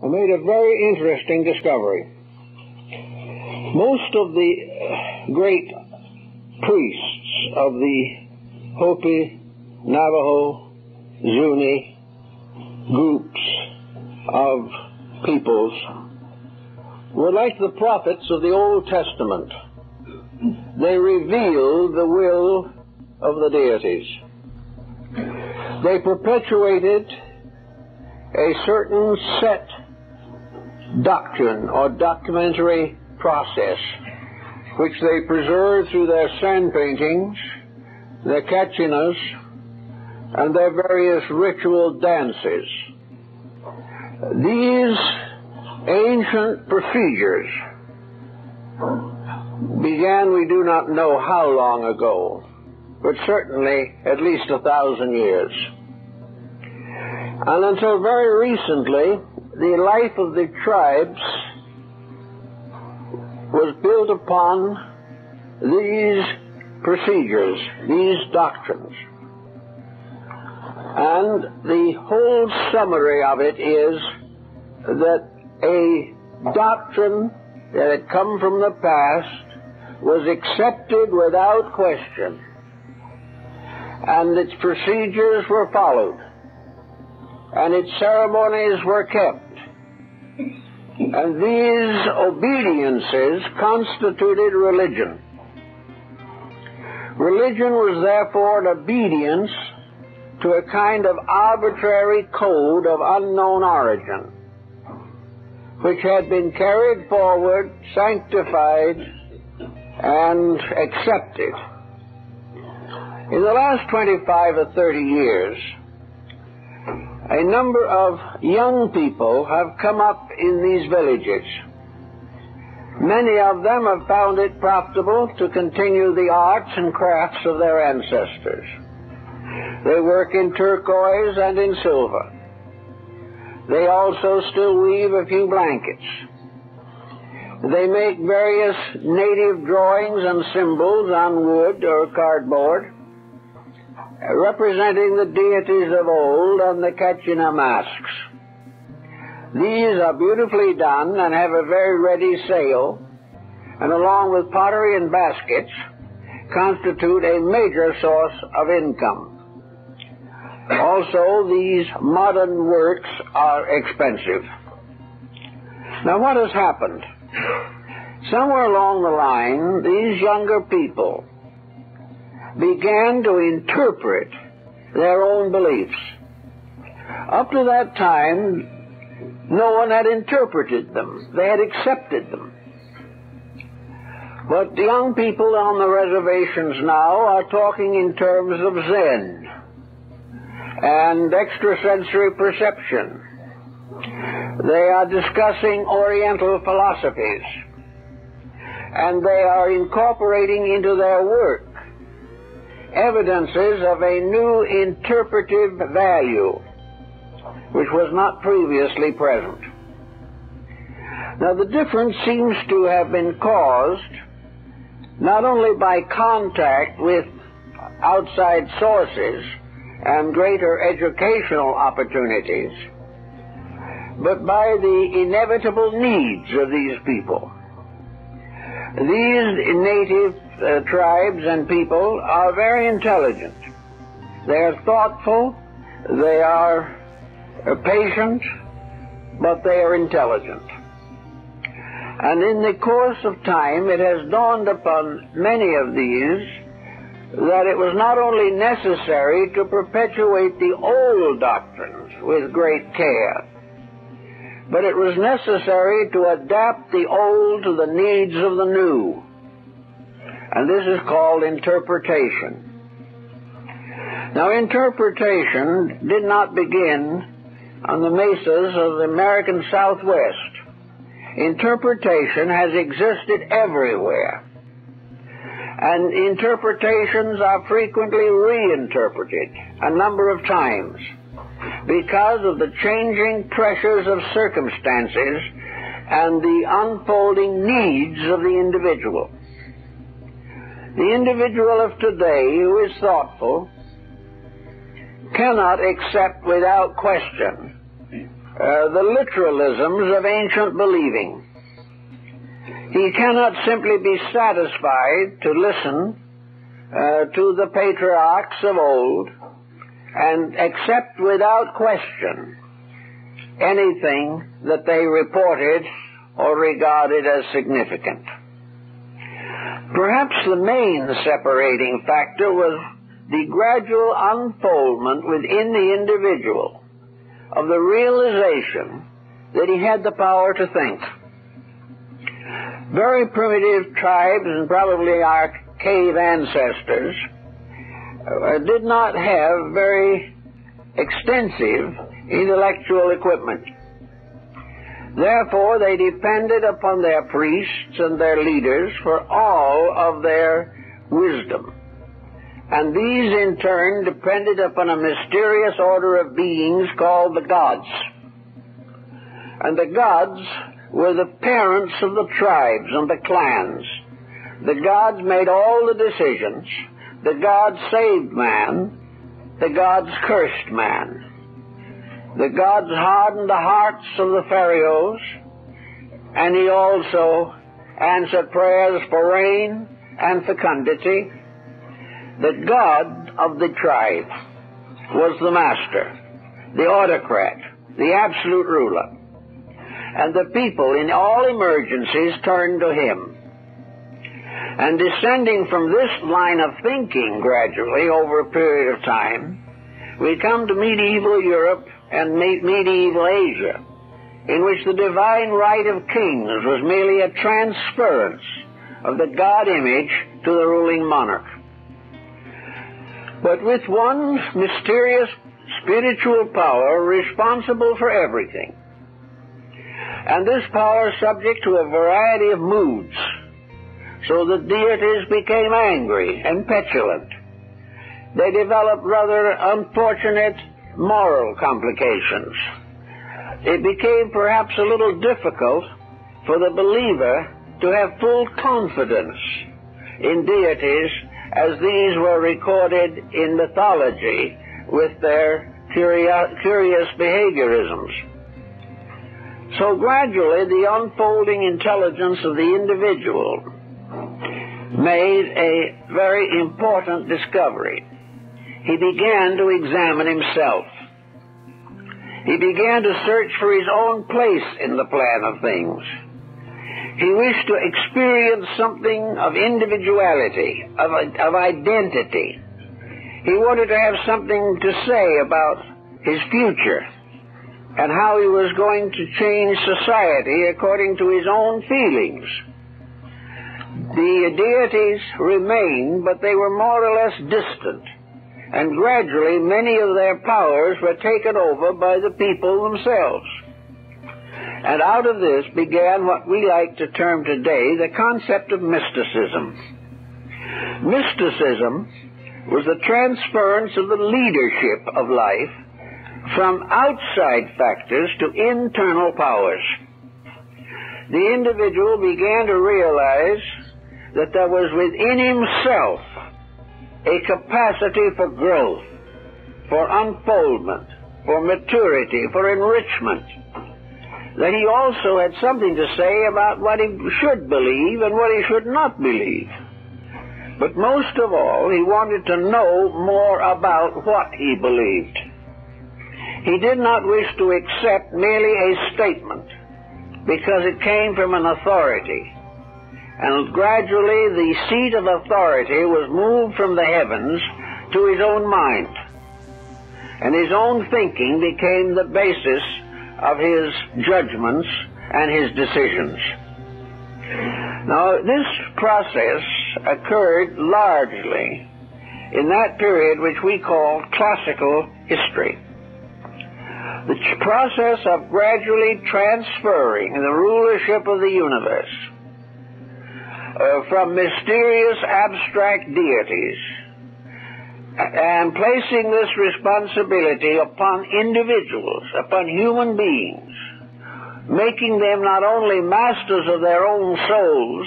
I made a very interesting discovery. Most of the great priests of the Hopi, Navajo, Zuni groups of peoples were like the prophets of the Old Testament. They revealed the will of the deities. They perpetuated a certain set doctrine or documentary process which they preserved through their sand paintings, their kachinas, and their various ritual dances. These ancient procedures began, we do not know how long ago, but certainly at least 1,000 years. And until very recently, the life of the tribes was built upon these procedures, these doctrines. And the whole summary of it is that a doctrine that had come from the past was accepted without question, and its procedures were followed, and its ceremonies were kept. And these obediences constituted religion. Religion was therefore an obedience to a kind of arbitrary code of unknown origin, which had been carried forward, sanctified, and accepted. In the last 25 or 30 years, a number of young people have come up in these villages. Many of them have found it profitable to continue the arts and crafts of their ancestors. They work in turquoise and in silver. They also still weave a few blankets. They make various native drawings and symbols on wood or cardboard, representing the deities of old and the Kachina masks. These are beautifully done and have a very ready sale, and along with pottery and baskets, constitute a major source of income. Also, these modern works are expensive. Now, what has happened? Somewhere along the line, these younger people began to interpret their own beliefs. Up to that time, no one had interpreted them. They had accepted them. But the young people on the reservations now are talking in terms of Zen and extrasensory perception. They are discussing Oriental philosophies, and they are incorporating into their work evidences of a new interpretive value, which was not previously present. Now, the difference seems to have been caused not only by contact with outside sources and greater educational opportunities, but by the inevitable needs of these people. These native tribes and people are very intelligent. They are thoughtful, they are patient, but they are intelligent. And in the course of time, it has dawned upon many of these that it was not only necessary to perpetuate the old doctrines with great care, but it was necessary to adapt the old to the needs of the new. And this is called interpretation. Now, interpretation did not begin on the mesas of the American Southwest. Interpretation has existed everywhere. And interpretations are frequently reinterpreted a number of times because of the changing pressures of circumstances and the unfolding needs of the individual. The individual of today who is thoughtful cannot accept without question the literalisms of ancient believing. He cannot simply be satisfied to listen to the patriarchs of old and accept without question anything that they reported or regarded as significant. Perhaps the main separating factor was the gradual unfoldment within the individual of the realization that he had the power to think. Very primitive tribes, and probably our cave ancestors, did not have very extensive intellectual equipment. Therefore, they depended upon their priests and their leaders for all of their wisdom. And these, in turn, depended upon a mysterious order of beings called the gods. And the gods were the parents of the tribes and the clans. The gods made all the decisions. The gods saved man. The gods cursed man. The gods hardened the hearts of the pharaohs, and he also answered prayers for rain and fecundity. The god of the tribe was the master, the autocrat, the absolute ruler. And the people in all emergencies turned to him. And descending from this line of thinking gradually over a period of time, we come to medieval Europe and medieval Asia, in which the divine right of kings was merely a transference of the God image to the ruling monarch. But with one mysterious spiritual power responsible for everything, and this power subject to a variety of moods, so that deities became angry and petulant. They developed rather unfortunate moral complications. It became perhaps a little difficult for the believer to have full confidence in deities as these were recorded in mythology with their curious behaviorisms. So gradually the unfolding intelligence of the individual made a very important discovery. He began to examine himself. He began to search for his own place in the plan of things. He wished to experience something of individuality, of identity. He wanted to have something to say about his future and how he was going to change society according to his own feelings. The deities remained, but they were more or less distant. And gradually, many of their powers were taken over by the people themselves. And out of this began what we like to term today the concept of mysticism. Mysticism was the transference of the leadership of life from outside factors to internal powers. The individual began to realize that there was within himself a capacity for growth, for unfoldment, for maturity, for enrichment. That he also had something to say about what he should believe and what he should not believe. But most of all, he wanted to know more about what he believed. He did not wish to accept merely a statement because it came from an authority. And gradually the seat of authority was moved from the heavens to his own mind. And his own thinking became the basis of his judgments and his decisions. Now, this process occurred largely in that period which we call classical history. The process of gradually transferring the rulership of the universe from mysterious abstract deities and placing this responsibility upon individuals, upon human beings, making them not only masters of their own souls,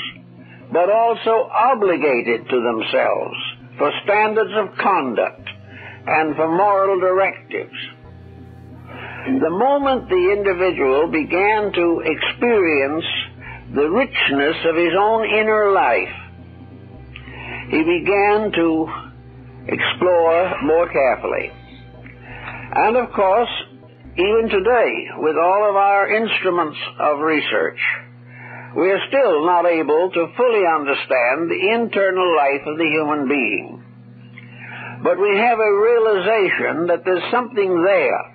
but also obligated to themselves for standards of conduct and for moral directives. The moment the individual began to experience the richness of his own inner life, he began to explore more carefully. And of course, even today, with all of our instruments of research, we are still not able to fully understand the internal life of the human being. But we have a realization that there's something there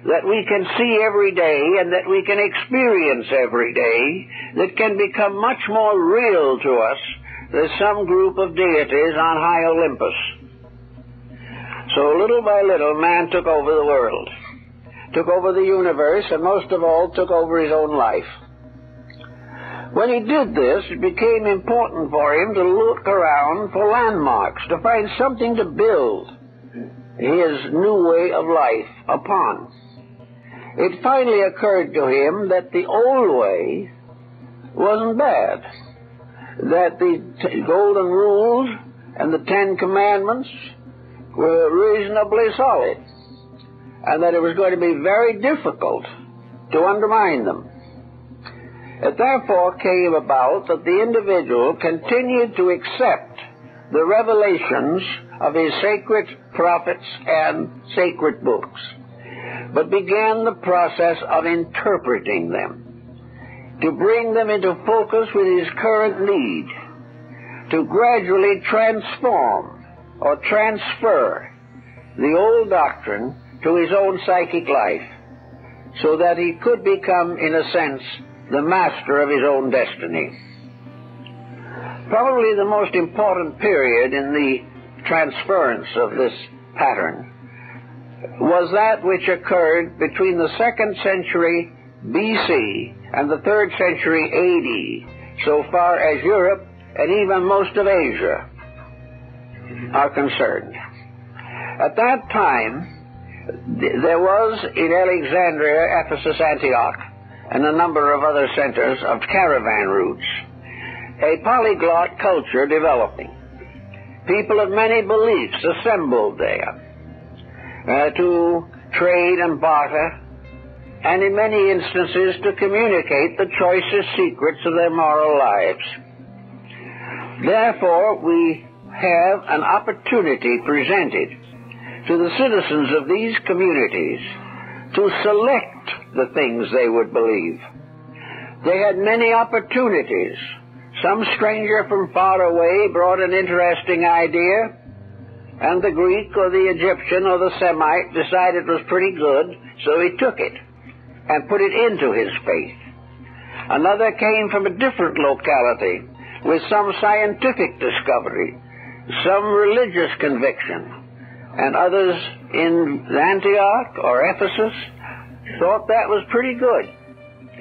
that we can see every day and that we can experience every day that can become much more real to us than some group of deities on high Olympus. So little by little, man took over the world, took over the universe, and most of all, took over his own life. When he did this, it became important for him to look around for landmarks, to find something to build his new way of life upon. It finally occurred to him that the old way wasn't bad, that the Golden Rules and the Ten Commandments were reasonably solid, and that it was going to be very difficult to undermine them. It therefore came about that the individual continued to accept the revelations of his sacred prophets and sacred books, but began the process of interpreting them, to bring them into focus with his current need, to gradually transform or transfer the old doctrine to his own psychic life, so that he could become, in a sense, the master of his own destiny. Probably the most important period in the transference of this pattern was that which occurred between the 2nd century BC and the 3rd century AD, so far as Europe and even most of Asia are concerned. At that time, there was in Alexandria, Ephesus, Antioch, and a number of other centers of caravan routes, a polyglot culture developing. People of many beliefs assembled there to trade and barter, and in many instances to communicate the choicest secrets of their moral lives. Therefore, we have an opportunity presented to the citizens of these communities to select the things they would believe. They had many opportunities. Some stranger from far away brought an interesting idea, and the Greek or the Egyptian or the Semite decided it was pretty good, so he took it and put it into his faith. Another came from a different locality with some scientific discovery, some religious conviction, and others in Antioch or Ephesus thought that was pretty good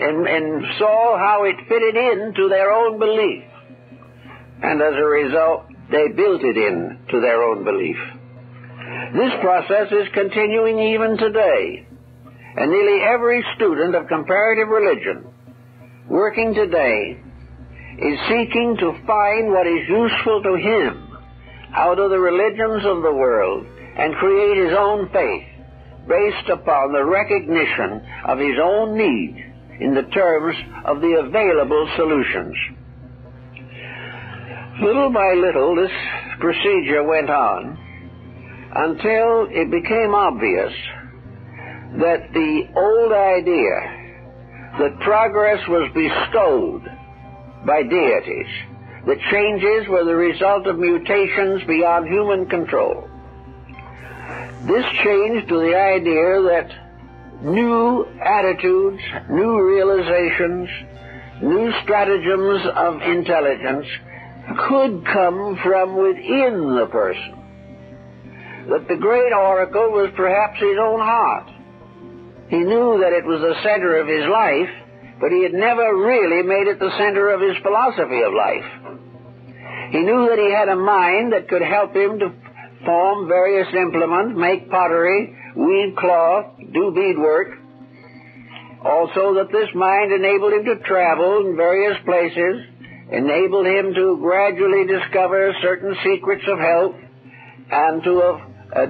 and saw how it fitted into their own belief. And as a result, they built it into their own belief. This process is continuing even today, and nearly every student of comparative religion working today is seeking to find what is useful to him out of the religions of the world and create his own faith based upon the recognition of his own need in the terms of the available solutions. Little by little, this procedure went on until it became obvious that the old idea that progress was bestowed by deities, that changes were the result of mutations beyond human control. This changed to the idea that new attitudes, new realizations, new stratagems of intelligence could come from within the person. That the great oracle was perhaps his own heart. He knew that it was the center of his life, but he had never really made it the center of his philosophy of life. He knew that he had a mind that could help him to form various implements, make pottery, weave cloth, do beadwork. Also that this mind enabled him to travel in various places, enabled him to gradually discover certain secrets of health, and to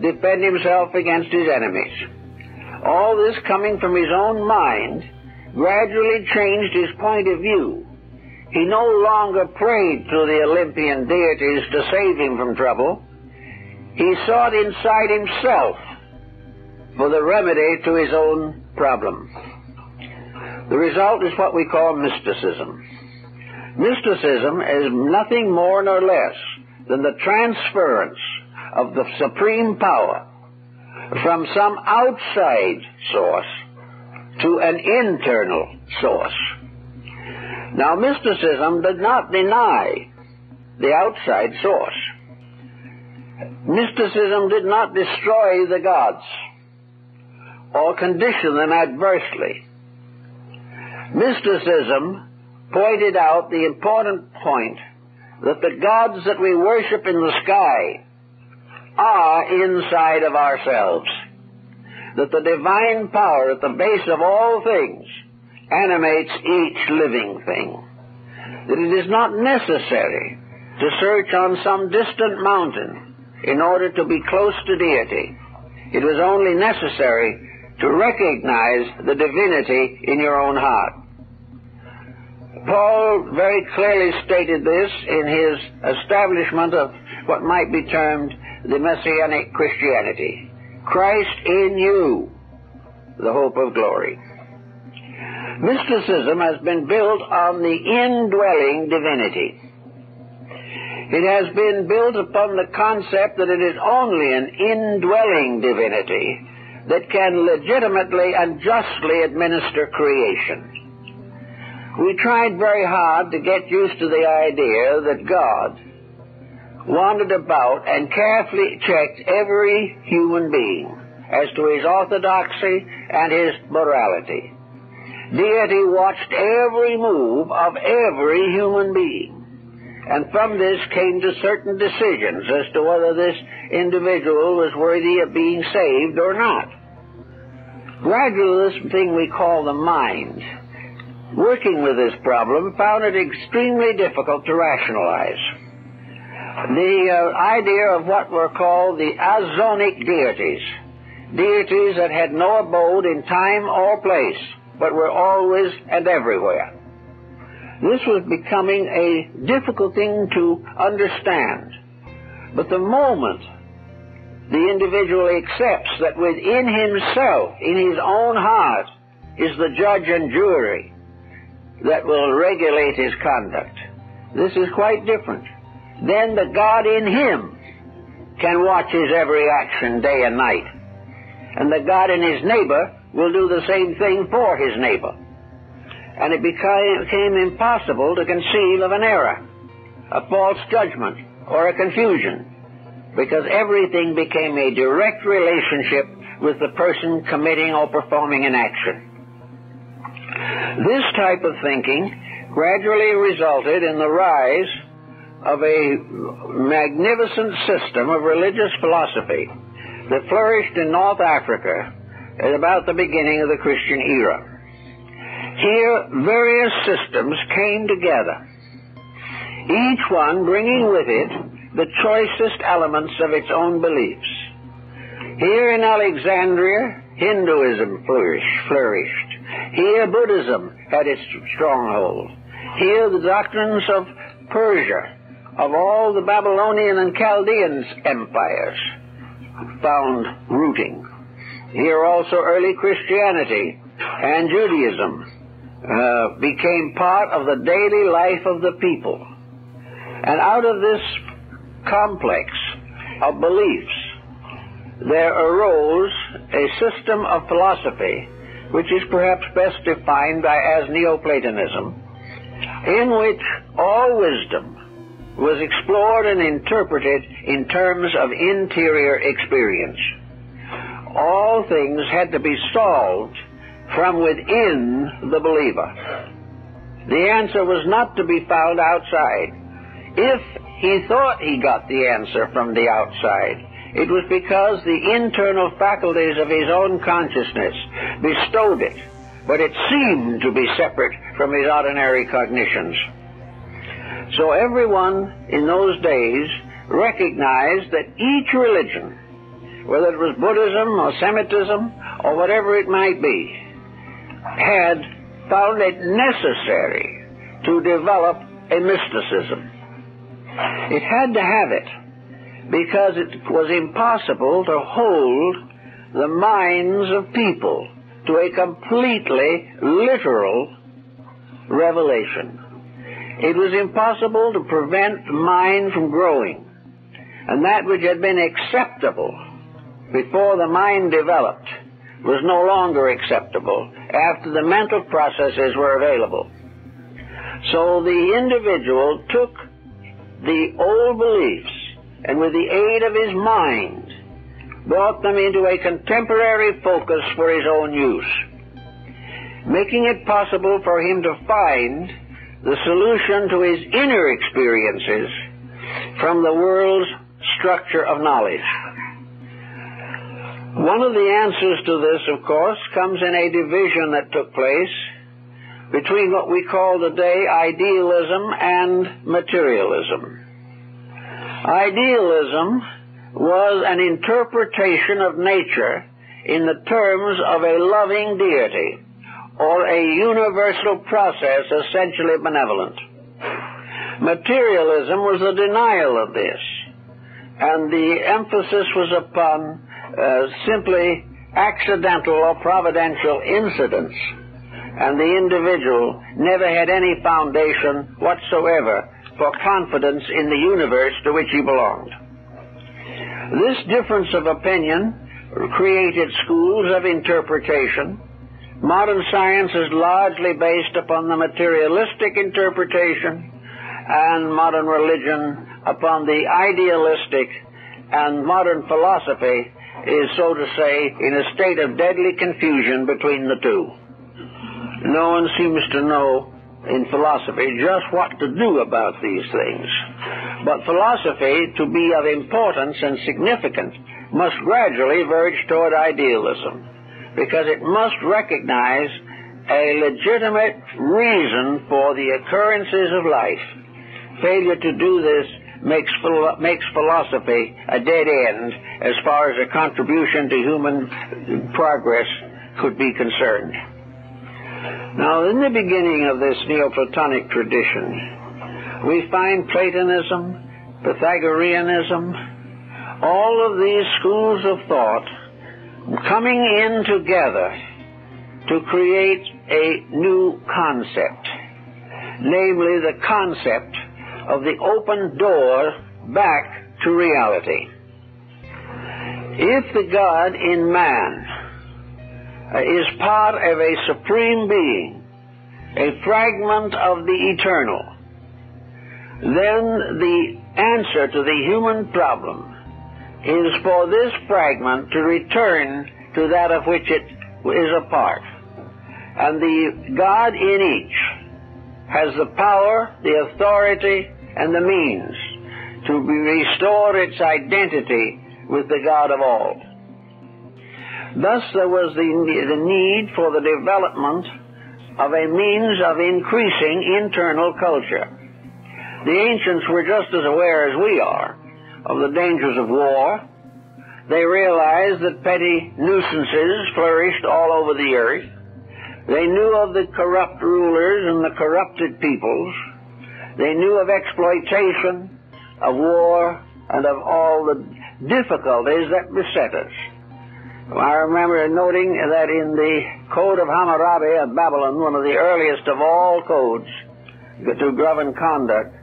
defend himself against his enemies. all this coming from his own mind, gradually changed his point of view. He no longer prayed to the Olympian deities to save him from trouble. He sought inside himself for the remedy to his own problem. The result is what we call mysticism. Mysticism is nothing more nor less than the transference of the supreme power from some outside source to an internal source. Now, mysticism did not deny the outside source. Mysticism did not destroy the gods or condition them adversely. Mysticism pointed out the important point that the gods that we worship in the sky are inside of ourselves, that the divine power at the base of all things animates each living thing, that it is not necessary to search on some distant mountain in order to be close to deity. It was only necessary to recognize the divinity in your own heart. Paul very clearly stated this in his establishment of what might be termed the Messianic Christianity. Christ in you, the hope of glory. Mysticism has been built on the indwelling divinity. It has been built upon the concept that it is only an indwelling divinity that can legitimately and justly administer creation. We tried very hard to get used to the idea that God wandered about and carefully checked every human being as to his orthodoxy and his morality. Deity watched every move of every human being, and from this came to certain decisions as to whether this individual was worthy of being saved or not. Gradually, this thing we call the mind, working with this problem, found it extremely difficult to rationalize. The idea of what were called the azonic deities, deities that had no abode in time or place, but were always and everywhere. This was becoming a difficult thing to understand. But the moment the individual accepts that within himself, in his own heart, is the judge and jury that will regulate his conduct, this is quite different. Then the God in him can watch his every action day and night. And the God in his neighbor will do the same thing for his neighbor. And it became impossible to conceive of an error, a false judgment, or a confusion, because everything became a direct relationship with the person committing or performing an action. This type of thinking gradually resulted in the rise of a magnificent system of religious philosophy that flourished in North Africa at about the beginning of the Christian era. Here, various systems came together, each one bringing with it the choicest elements of its own beliefs. Here in Alexandria, Hinduism flourished. Here, Buddhism had its stronghold. Here, the doctrines of Persia, of all the Babylonian and Chaldean empires, found rooting. Here also early Christianity and Judaism became part of the daily life of the people. And out of this complex of beliefs, there arose a system of philosophy which is perhaps best defined as Neoplatonism, in which all wisdom was explored and interpreted in terms of interior experience. All things had to be solved from within the believer. The answer was not to be found outside. If he thought he got the answer from the outside, it was because the internal faculties of his own consciousness bestowed it, but it seemed to be separate from his ordinary cognitions. So everyone in those days recognized that each religion, whether it was Buddhism or Semitism or whatever it might be, had found it necessary to develop a mysticism. It had to have it, because it was impossible to hold the minds of people to a completely literal revelation. It was impossible to prevent the mind from growing, and that which had been acceptable before the mind developed was no longer acceptable after the mental processes were available. So the individual took the old beliefs and with the aid of his mind brought them into a contemporary focus for his own use, making it possible for him to find the solution to his inner experiences from the world's structure of knowledge. One of the answers to this, of course, comes in a division that took place between what we call today idealism and materialism. Idealism was an interpretation of nature in the terms of a loving deity or a universal process essentially benevolent. Materialism was a denial of this, and the emphasis was upon simply accidental or providential incidents, and the individual never had any foundation whatsoever for confidence in the universe to which he belonged. This difference of opinion created schools of interpretation. Modern science is largely based upon the materialistic interpretation, and modern religion upon the idealistic, and modern philosophy is, so to say, in a state of deadly confusion between the two. No one seems to know in philosophy just what to do about these things. But philosophy, to be of importance and significant, must gradually verge toward idealism, because it must recognize a legitimate reason for the occurrences of life. Failure to do this makes philosophy a dead end as far as a contribution to human progress could be concerned. Now, in the beginning of this Neoplatonic tradition, we find Platonism, Pythagoreanism, all of these schools of thought coming in together to create a new concept, namely the concept of the open door back to reality. If the God in man is part of a supreme being, a fragment of the eternal, then the answer to the human problem is for this fragment to return to that of which it is a part. And the God in each has the power, the authority, and the means to restore its identity with the God of all. Thus there was the need for the development of a means of increasing internal culture. The ancients were just as aware as we are of the dangers of war. They realized that petty nuisances flourished all over the earth. They knew of the corrupt rulers and the corrupted peoples. They knew of exploitation, of war, and of all the difficulties that beset us. I remember noting that in the Code of Hammurabi of Babylon, one of the earliest of all codes to govern conduct,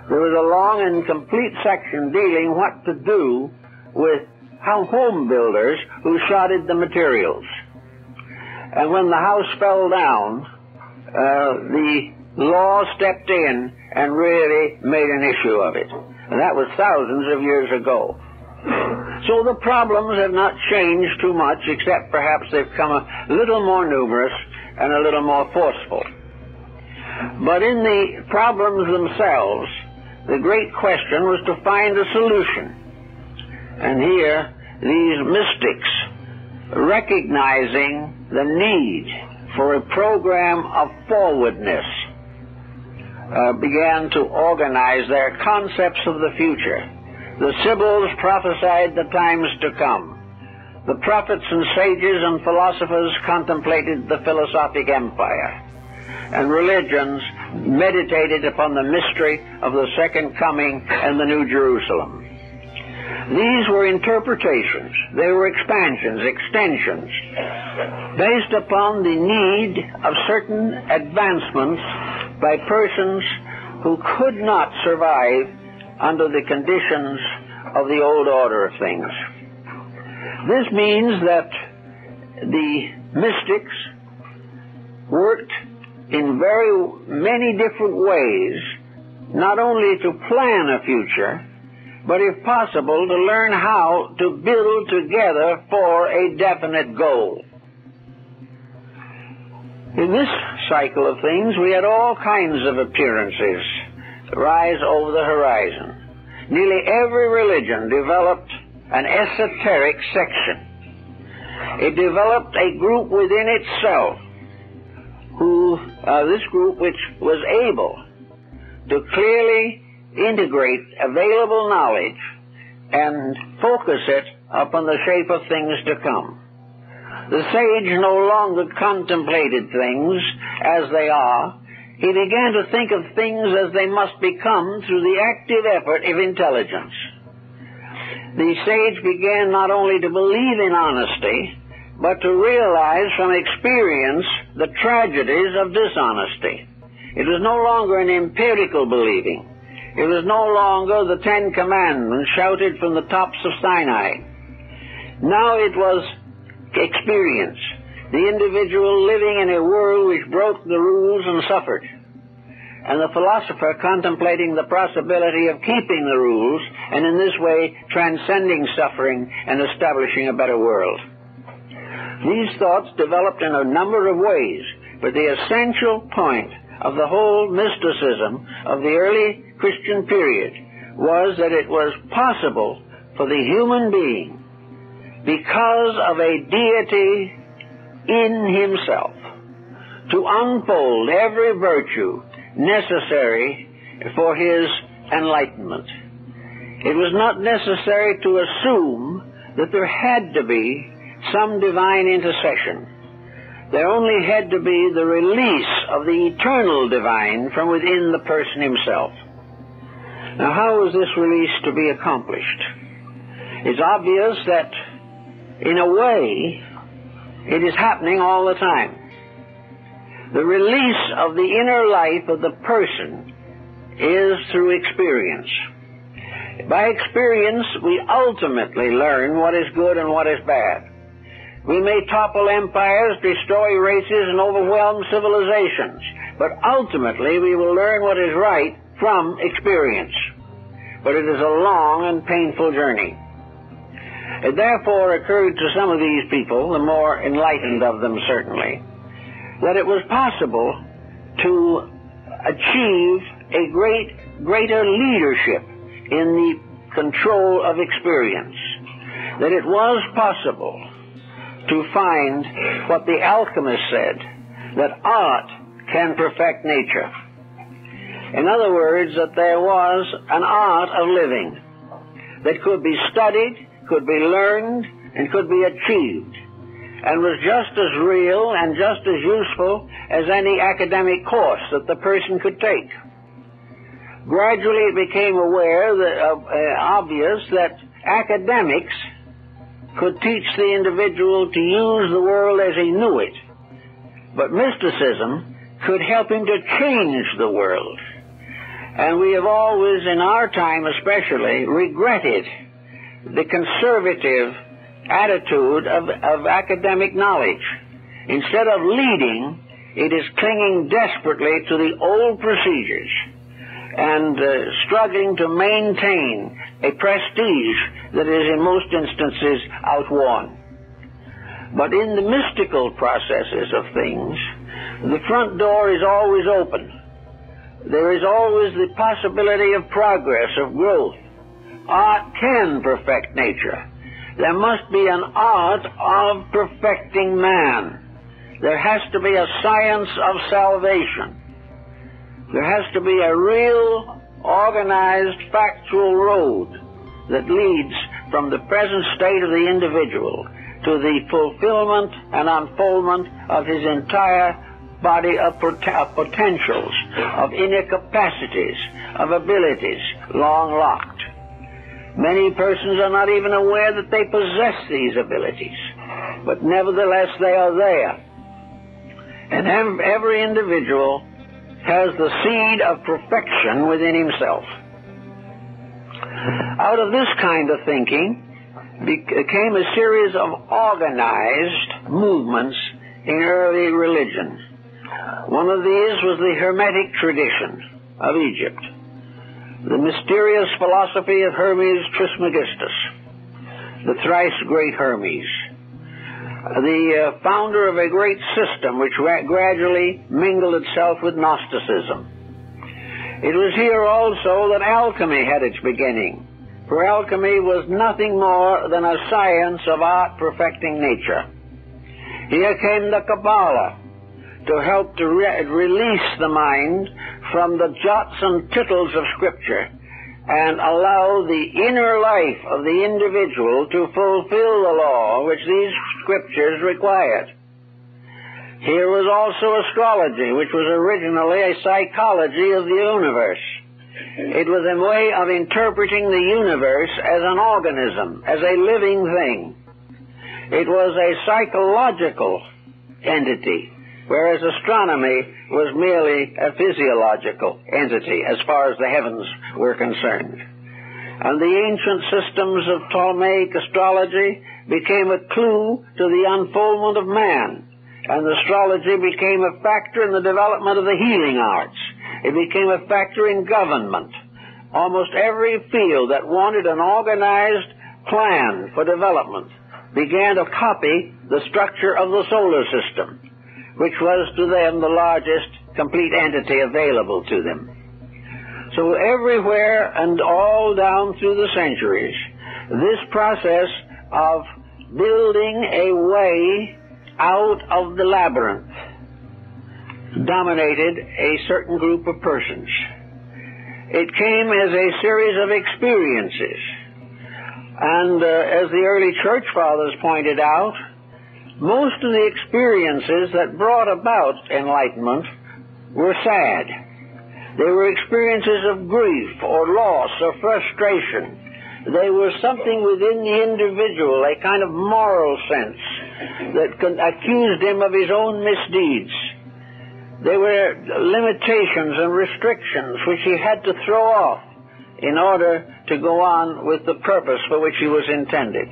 there was a long and complete section dealing what to do with home builders who shotted the materials. And when the house fell down, the law stepped in and really made an issue of it. And that was thousands of years ago. So the problems have not changed too much, except perhaps they've become a little more numerous and a little more forceful. But in the problems themselves, the great question was to find a solution. And here, these mystics, recognizing the need for a program of forwardness, began to organize their concepts of the future. The Sibyls prophesied the times to come. the prophets and sages and philosophers contemplated the philosophic empire, and religions meditated upon the mystery of the second coming and the New Jerusalem. These were interpretations, they were expansions, extensions, based upon the need of certain advancements by persons who could not survive under the conditions of the old order of things. This means that the mystics worked in very many different ways, not only to plan a future, but if possible to learn how to build together for a definite goal. In this cycle of things, we had all kinds of appearances rise over the horizon. Nearly every religion developed an esoteric section. It developed a group within itself, this group which was able to clearly integrate available knowledge and focus it upon the shape of things to come. The sage no longer contemplated things as they are. He began to think of things as they must become through the active effort of intelligence. The sage began not only to believe in honesty, but to realize from experience the tragedies of dishonesty. It was no longer an empirical believing. It was no longer the Ten Commandments shouted from the tops of Sinai. Now it was experience, the individual living in a world which broke the rules and suffered, and the philosopher contemplating the possibility of keeping the rules and in this way transcending suffering and establishing a better world. These thoughts developed in a number of ways, but the essential point of the whole mysticism of the early Christian period was that it was possible for the human being, because of a deity in himself, to unfold every virtue necessary for his enlightenment. It was not necessary to assume that there had to be some divine intercession. There only had to be the release of the eternal divine from within the person himself. Now, how was this release to be accomplished? It's obvious that, in a way, it is happening all the time. The release of the inner life of the person is through experience. By experience, we ultimately learn what is good and what is bad. We may topple empires, destroy races, and overwhelm civilizations, but ultimately we will learn what is right from experience. But it is a long and painful journey. It therefore occurred to some of these people, the more enlightened of them certainly, that it was possible to achieve a greater leadership in the control of experience. That it was possible to find what the alchemist said, that art can perfect nature. In other words, that there was an art of living that could be studied, could be learned, and could be achieved, and was just as real and just as useful as any academic course that the person could take. Gradually it became obvious that academics could teach the individual to use the world as he knew it, but mysticism could help him to change the world. And we have always, in our time especially, regretted the conservative attitude of academic knowledge. Instead of leading, it is clinging desperately to the old procedures and struggling to maintain a prestige that is in most instances outworn. But in the mystical processes of things, the front door is always open. There is always the possibility of progress, of growth. Art can perfect nature. There must be an art of perfecting man. There has to be a science of salvation. There has to be a real, organized, factual road that leads from the present state of the individual to the fulfillment and unfoldment of his entire body of potentials, of inner capacities, of abilities, long locked. Many persons are not even aware that they possess these abilities, but nevertheless they are there. And every individual has the seed of perfection within himself. Out of this kind of thinking came a series of organized movements in early religion. One of these was the Hermetic tradition of Egypt, the mysterious philosophy of Hermes Trismegistus, the thrice great Hermes, the founder of a great system which gradually mingled itself with Gnosticism. It was here also that alchemy had its beginning, for alchemy was nothing more than a science of art perfecting nature. Here came the Kabbalah to help to release the mind from the jots and tittles of Scripture and allow the inner life of the individual to fulfill the law which these Scriptures required. Here was also astrology, which was originally a psychology of the universe. It was a way of interpreting the universe as an organism, as a living thing. It was a psychological entity, whereas astronomy was merely a physiological entity as far as the heavens were concerned. And the ancient systems of Ptolemaic astrology became a clue to the unfoldment of man, and astrology became a factor in the development of the healing arts. It became a factor in government. Almost every field that wanted an organized plan for development began to copy the structure of the solar system, which was to them the largest complete entity available to them. So everywhere and all down through the centuries, this process of building a way out of the labyrinth dominated a certain group of persons. It came as a series of experiences. And as the early church fathers pointed out, most of the experiences that brought about enlightenment were sad. They were experiences of grief or loss or frustration. They were something within the individual, a kind of moral sense that accused him of his own misdeeds. They were limitations and restrictions which he had to throw off in order to go on with the purpose for which he was intended.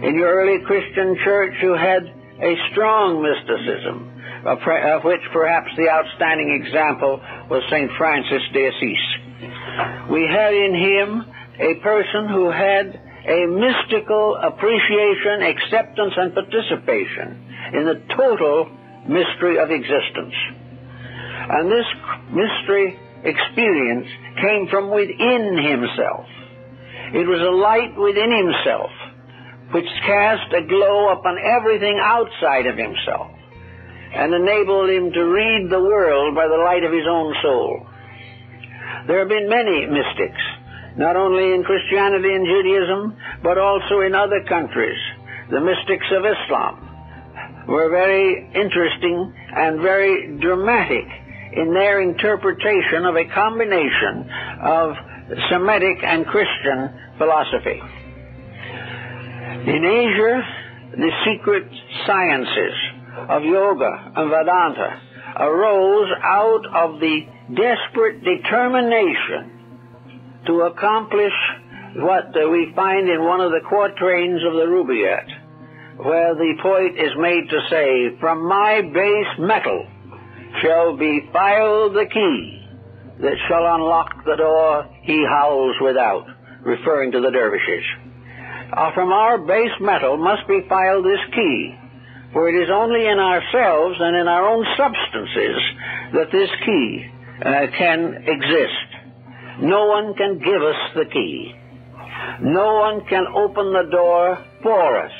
In your early Christian church, you had a strong mysticism, of which perhaps the outstanding example was St. Francis de Assisi. We had in him a person who had a mystical appreciation, acceptance, and participation in the total mystery of existence. And this mystery experience came from within himself. It was a light within himself which cast a glow upon everything outside of himself and enabled him to read the world by the light of his own soul. There have been many mystics, not only in Christianity and Judaism, but also in other countries. The mystics of Islam were very interesting and very dramatic in their interpretation of a combination of Semitic and Christian philosophy. In Asia, the secret sciences of yoga and Vedanta arose out of the desperate determination to accomplish what we find in one of the quatrains of the Rubaiyat, where the poet is made to say, "From my base metal shall be filed the key that shall unlock the door he howls without," referring to the dervishes. From our base metal must be filed this key, for it is only in ourselves and in our own substances that this key can exist. No one can give us the key. No one can open the door for us.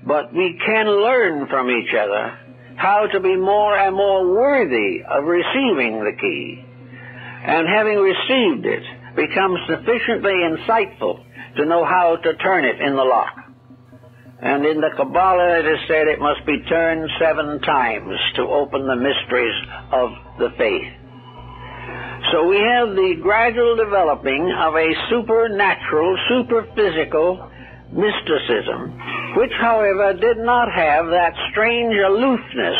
But we can learn from each other how to be more and more worthy of receiving the key, and having received it, become sufficiently insightful to know how to turn it in the lock. And in the Kabbalah it is said it must be turned 7 times to open the mysteries of the faith. So we have the gradual developing of a supernatural, superphysical mysticism, which, however, did not have that strange aloofness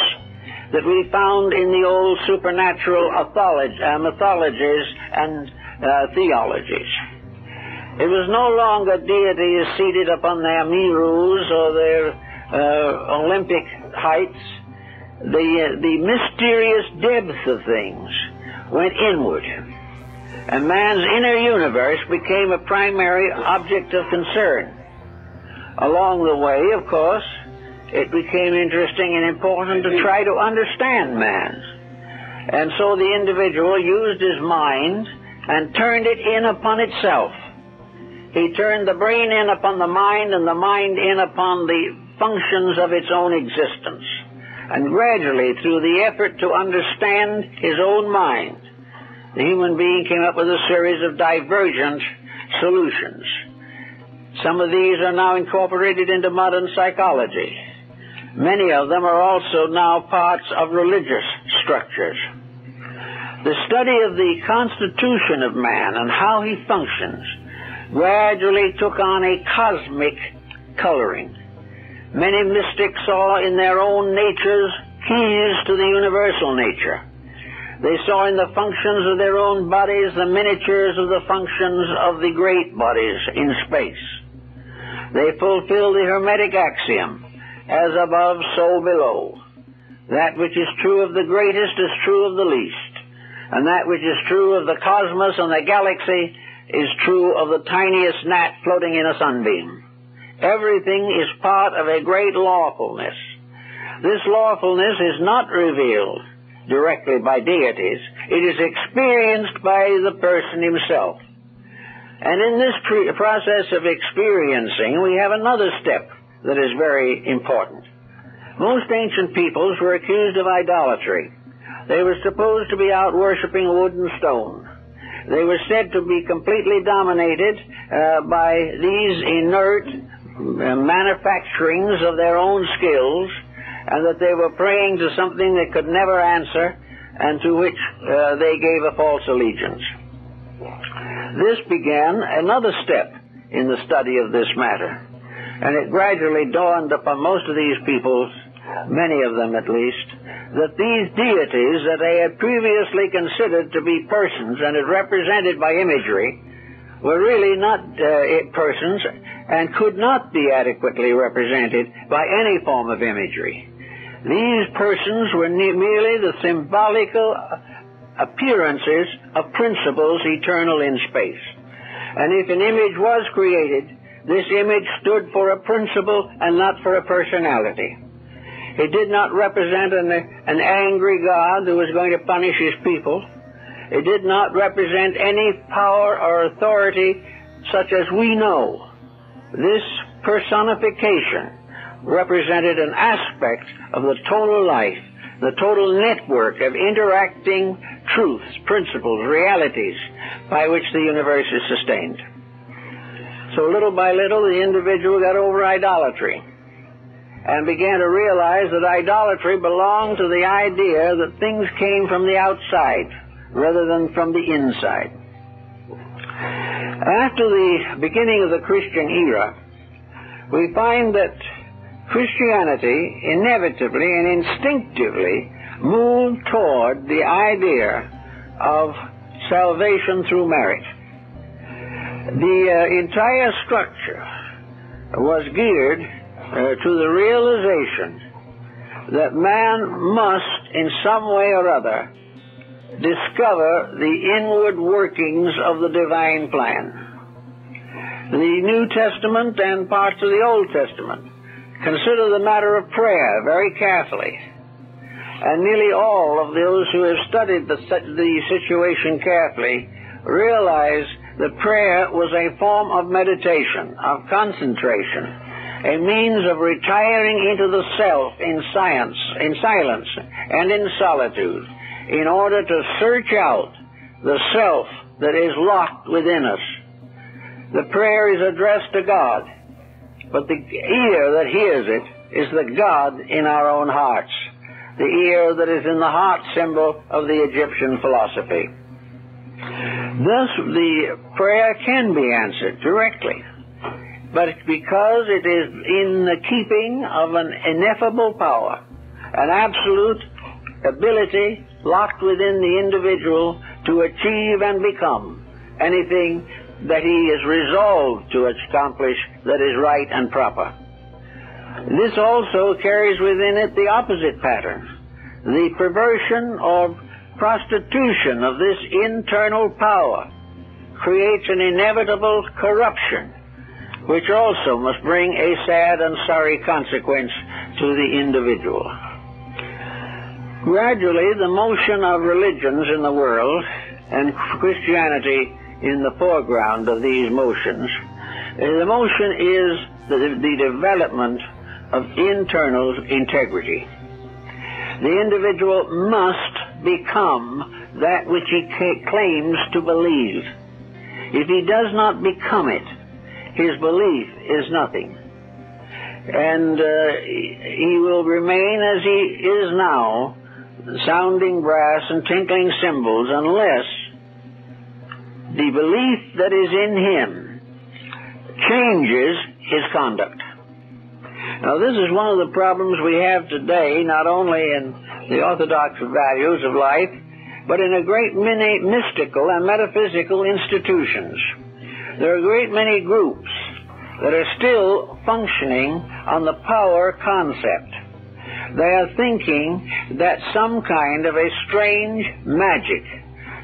that we found in the old supernatural mythologies and theologies. It was no longer deities seated upon their Merus or their Olympic heights. The mysterious depth of things went inward, and man's inner universe became a primary object of concern. Along the way, of course, it became interesting and important to try to understand man. And so the individual used his mind and turned it in upon itself. He turned the brain in upon the mind and the mind in upon the functions of its own existence. And gradually, through the effort to understand his own mind, the human being came up with a series of divergent solutions. Some of these are now incorporated into modern psychology. Many of them are also now parts of religious structures. The study of the constitution of man and how he functions gradually took on a cosmic coloring. Many mystics saw in their own natures keys to the universal nature. They saw in the functions of their own bodies the miniatures of the functions of the great bodies in space. They fulfilled the Hermetic axiom, as above, so below. That which is true of the greatest is true of the least, and that which is true of the cosmos and the galaxy is true of the tiniest gnat floating in a sunbeam. Everything is part of a great lawfulness. This lawfulness is not revealed directly by deities. It is experienced by the person himself. And in this process of experiencing, we have another step that is very important. Most ancient peoples were accused of idolatry. They were supposed to be out worshiping wood and stone. They were said to be completely dominated by these inert manufacturings of their own skills, and that they were praying to something they could never answer and to which they gave a false allegiance. This began another step in the study of this matter, and it gradually dawned upon most of these peoples, many of them at least, that these deities that they had previously considered to be persons and had represented by imagery were really not persons and could not be adequately represented by any form of imagery. These persons were merely the symbolical appearances of principles eternal in space. And if an image was created, this image stood for a principle and not for a personality. It did not represent an angry God who was going to punish his people. It did not represent any power or authority such as we know. This personification represented an aspect of the total life, the total network of interacting truths, principles, realities by which the universe is sustained. So little by little, the individual got over idolatry and began to realize that idolatry belonged to the idea that things came from the outside rather than from the inside. After the beginning of the Christian era, we find that Christianity inevitably and instinctively moved toward the idea of salvation through merit. The entire structure was geared to the realization that man must, in some way or other, discover the inward workings of the divine plan. The New Testament and parts of the Old Testament consider the matter of prayer very carefully. And nearly all of those who have studied the situation carefully realize that prayer was a form of meditation, of concentration, a means of retiring into the self in silence and in solitude, in order to search out the self that is locked within us. The prayer is addressed to God, but the ear that hears it is the God in our own hearts, the ear that is in the heart symbol of the Egyptian philosophy. Thus, the prayer can be answered directly, but because it is in the keeping of an ineffable power, an absolute ability locked within the individual to achieve and become anything that he is resolved to accomplish that is right and proper. This also carries within it the opposite pattern, the perversion or prostitution of this internal power creates an inevitable corruption, which also must bring a sad and sorry consequence to the individual. Gradually, the motion of religions in the world, and Christianity in the foreground of these motions, the motion is the development of internal integrity. The individual must become that which he claims to believe. If he does not become it, his belief is nothing. And he will remain as he is now, sounding brass and tinkling cymbals, unless the belief that is in him changes his conduct. Now, this is one of the problems we have today, not only in the orthodox values of life, but in a great many mystical and metaphysical institutions. There are a great many groups that are still functioning on the power concept. They are thinking that some kind of a strange magic,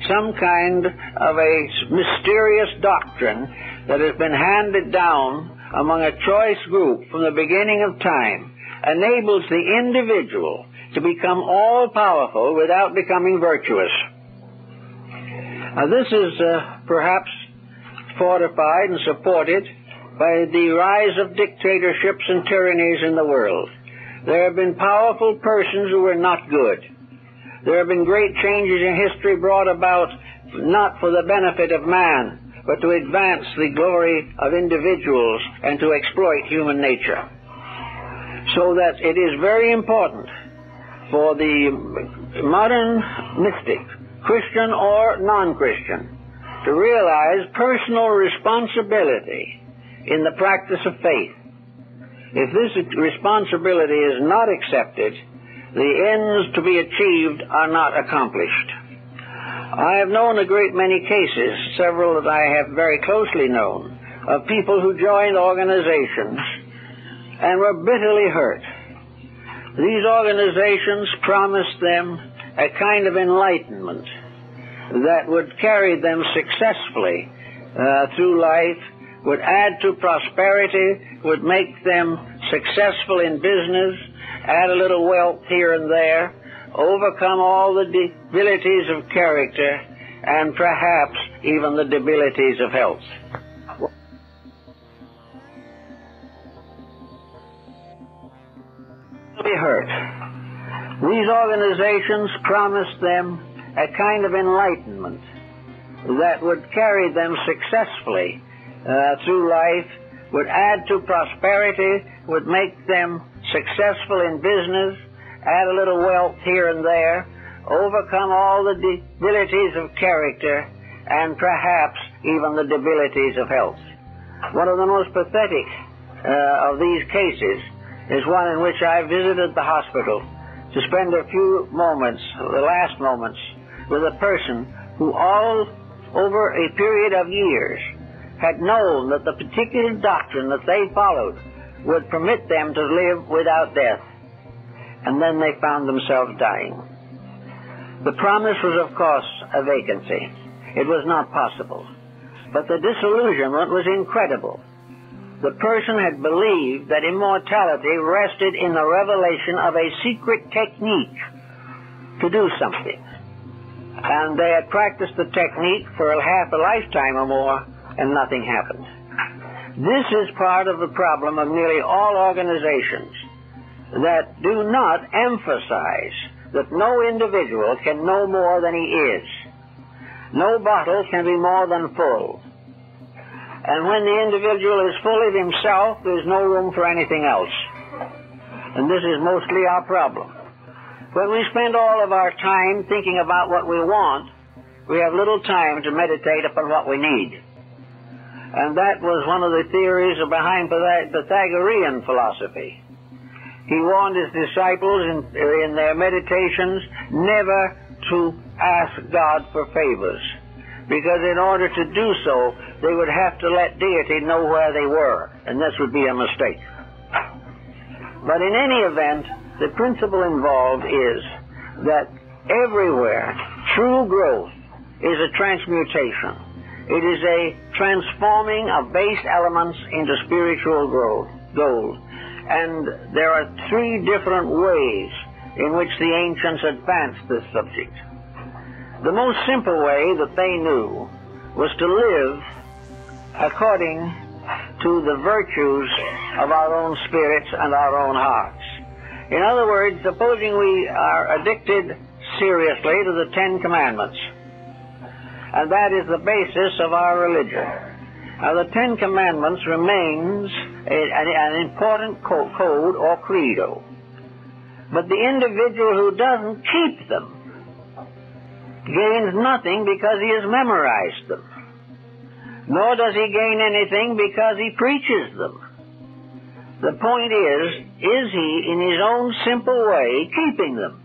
some kind of a mysterious doctrine that has been handed down among a choice group from the beginning of time enables the individual to become all-powerful without becoming virtuous. Now, this is perhaps fortified and supported by the rise of dictatorships and tyrannies in the world. There have been powerful persons who were not good. There have been great changes in history brought about not for the benefit of man, but to advance the glory of individuals and to exploit human nature. So that it is very important for the modern mystic, Christian or non-Christian, to realize personal responsibility in the practice of faith. If this responsibility is not accepted, the ends to be achieved are not accomplished. I have known a great many cases, several that I have very closely known, of people who joined organizations and were bitterly hurt. These organizations promised them a kind of enlightenment that would carry them successfully through life, would add to prosperity, would make them successful in business, add a little wealth here and there, overcome all the debilities of character, and perhaps even the debilities of health. Be hurt. These organizations promised them a kind of enlightenment that would carry them successfully through life, would add to prosperity, would make them successful in business, add a little wealth here and there, overcome all the debilities of character, and perhaps even the debilities of health. One of the most pathetic of these cases is one in which I visited the hospital to spend a few moments, the last moments, with a person who all over a period of years had known that the particular doctrine that they followed would permit them to live without death. And then they found themselves dying. The promise was, of course, a vacancy. It was not possible. But the disillusionment was incredible. The person had believed that immortality rested in the revelation of a secret technique to do something. And they had practiced the technique for half a lifetime or more, and nothing happened. This is part of the problem of nearly all organizations that do not emphasize that no individual can know more than he is. No bottle can be more than full. And when the individual is fully himself, there's no room for anything else. And this is mostly our problem. When we spend all of our time thinking about what we want, we have little time to meditate upon what we need. And that was one of the theories behind Pythagorean philosophy. He warned his disciples in their meditations never to ask God for favors, because in order to do so, they would have to let deity know where they were, and this would be a mistake. But in any event, the principle involved is that everywhere true growth is a transmutation. It is a transforming of base elements into spiritual gold. And there are three different ways in which the ancients advanced this subject. The most simple way that they knew was to live according to the virtues of our own spirits and our own hearts. In other words, supposing we are addicted seriously to the Ten Commandments, and that is the basis of our religion. Now, the Ten Commandments remains an important code or credo. But the individual who doesn't keep them gains nothing because he has memorized them. Nor does he gain anything because he preaches them. The point is he, in his own simple way, keeping them?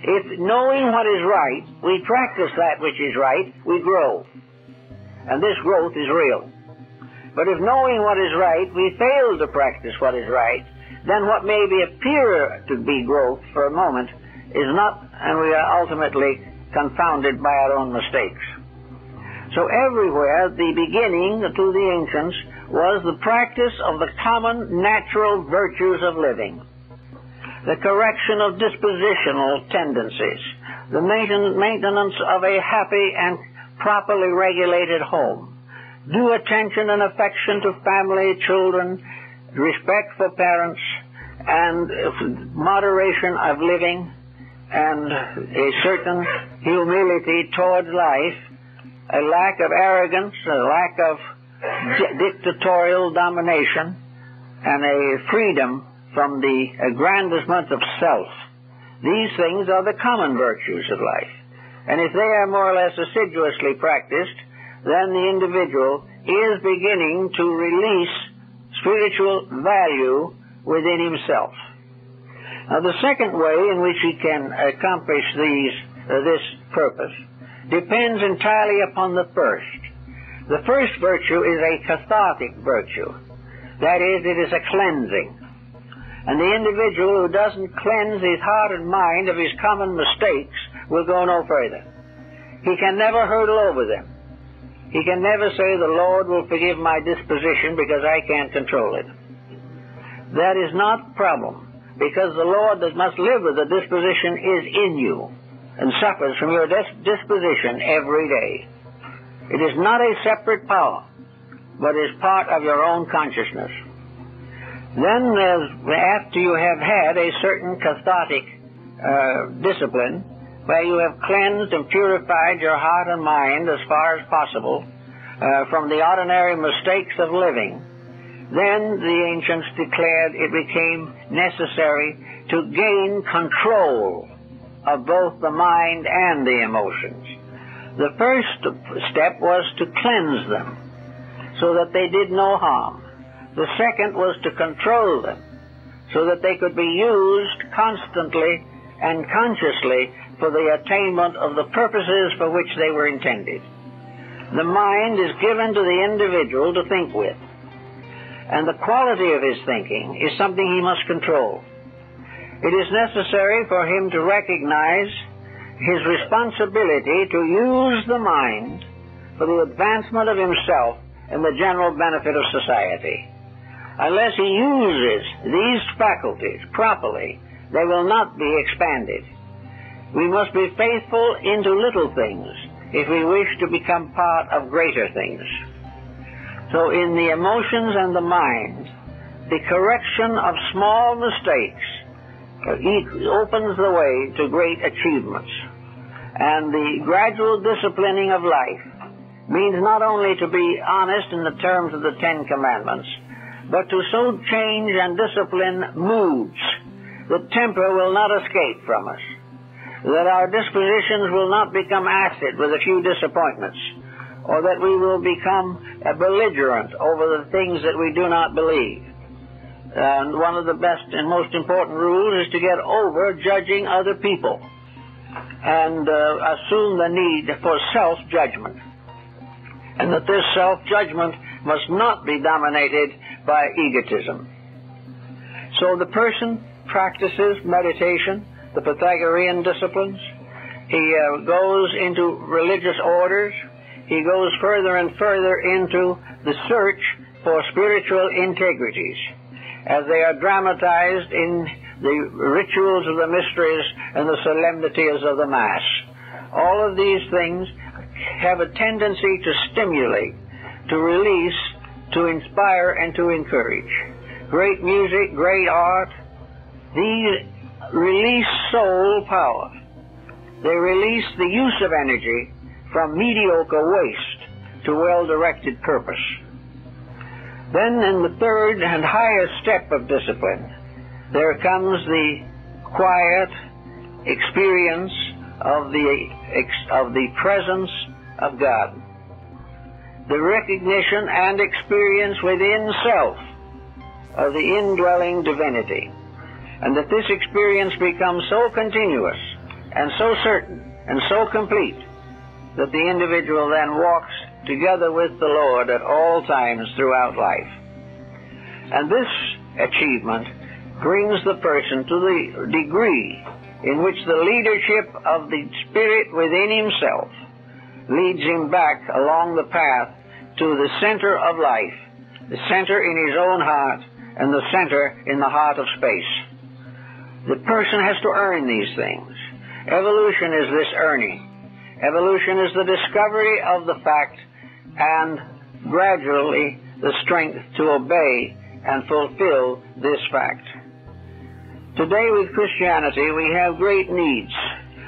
If knowing what is right, we practice that which is right, we grow. And this growth is real. But if knowing what is right, we fail to practice what is right, then what may appear to be growth for a moment is not, and we are ultimately confounded by our own mistakes. So everywhere, the beginning to the ancients was the practice of the common natural virtues of living, the correction of dispositional tendencies, the maintenance of a happy and properly regulated home, due attention and affection to family, children, respect for parents, and moderation of living, and a certain humility towards life, a lack of arrogance, a lack of dictatorial domination, and a freedom from the aggrandizement of self. These things are the common virtues of life. And if they are more or less assiduously practiced, then the individual is beginning to release spiritual value within himself. Now, the second way in which he can accomplish this purpose depends entirely upon the first. The first virtue is a cathartic virtue. That is, it is a cleansing. And the individual who doesn't cleanse his heart and mind of his common mistakes will go no further. He can never hurdle over them. He can never say, the Lord will forgive my disposition because I can't control it. That is not the problem, because the Lord that must live with the disposition is in you and suffers from your disposition every day. It is not a separate power, but is part of your own consciousness. Then, after you have had a certain cathartic discipline, where you have cleansed and purified your heart and mind as far as possible from the ordinary mistakes of living, then the ancients declared it became necessary to gain control of both the mind and the emotions. The first step was to cleanse them so that they did no harm. The second was to control them so that they could be used constantly and consciously for the attainment of the purposes for which they were intended. The mind is given to the individual to think with, and the quality of his thinking is something he must control. It is necessary for him to recognize his responsibility to use the mind for the advancement of himself and the general benefit of society. Unless he uses these faculties properly, they will not be expanded. We must be faithful into little things if we wish to become part of greater things. So in the emotions and the mind, the correction of small mistakes opens the way to great achievements. And the gradual disciplining of life means not only to be honest in the terms of the Ten Commandments, but to so change and discipline moods that temper will not escape from us, that our dispositions will not become acid with a few disappointments, or that we will become belligerent over the things that we do not believe. And one of the best and most important rules is to get over judging other people and assume the need for self-judgment, and that this self-judgment must not be dominated by egotism. So the person practices meditation, the Pythagorean disciplines. He goes into religious orders. He goes further and further into the search for spiritual integrities, as they are dramatized in the rituals of the mysteries and the solemnities of the Mass. All of these things have a tendency to stimulate, to release, to inspire, and to encourage. Great music, great art, these release soul power. They release the use of energy from mediocre waste to well-directed purpose. Then in the third and highest step of discipline, there comes the quiet experience of the presence of God, the recognition and experience within self of the indwelling divinity, and that this experience becomes so continuous and so certain and so complete that the individual then walks together with the Lord at all times throughout life. And this achievement brings the person to the degree in which the leadership of the Spirit within himself leads him back along the path to the center of life, the center in his own heart, and the center in the heart of space. The person has to earn these things. Evolution is this earning. Evolution is the discovery of the fact and gradually the strength to obey and fulfill this fact. Today with Christianity we have great needs.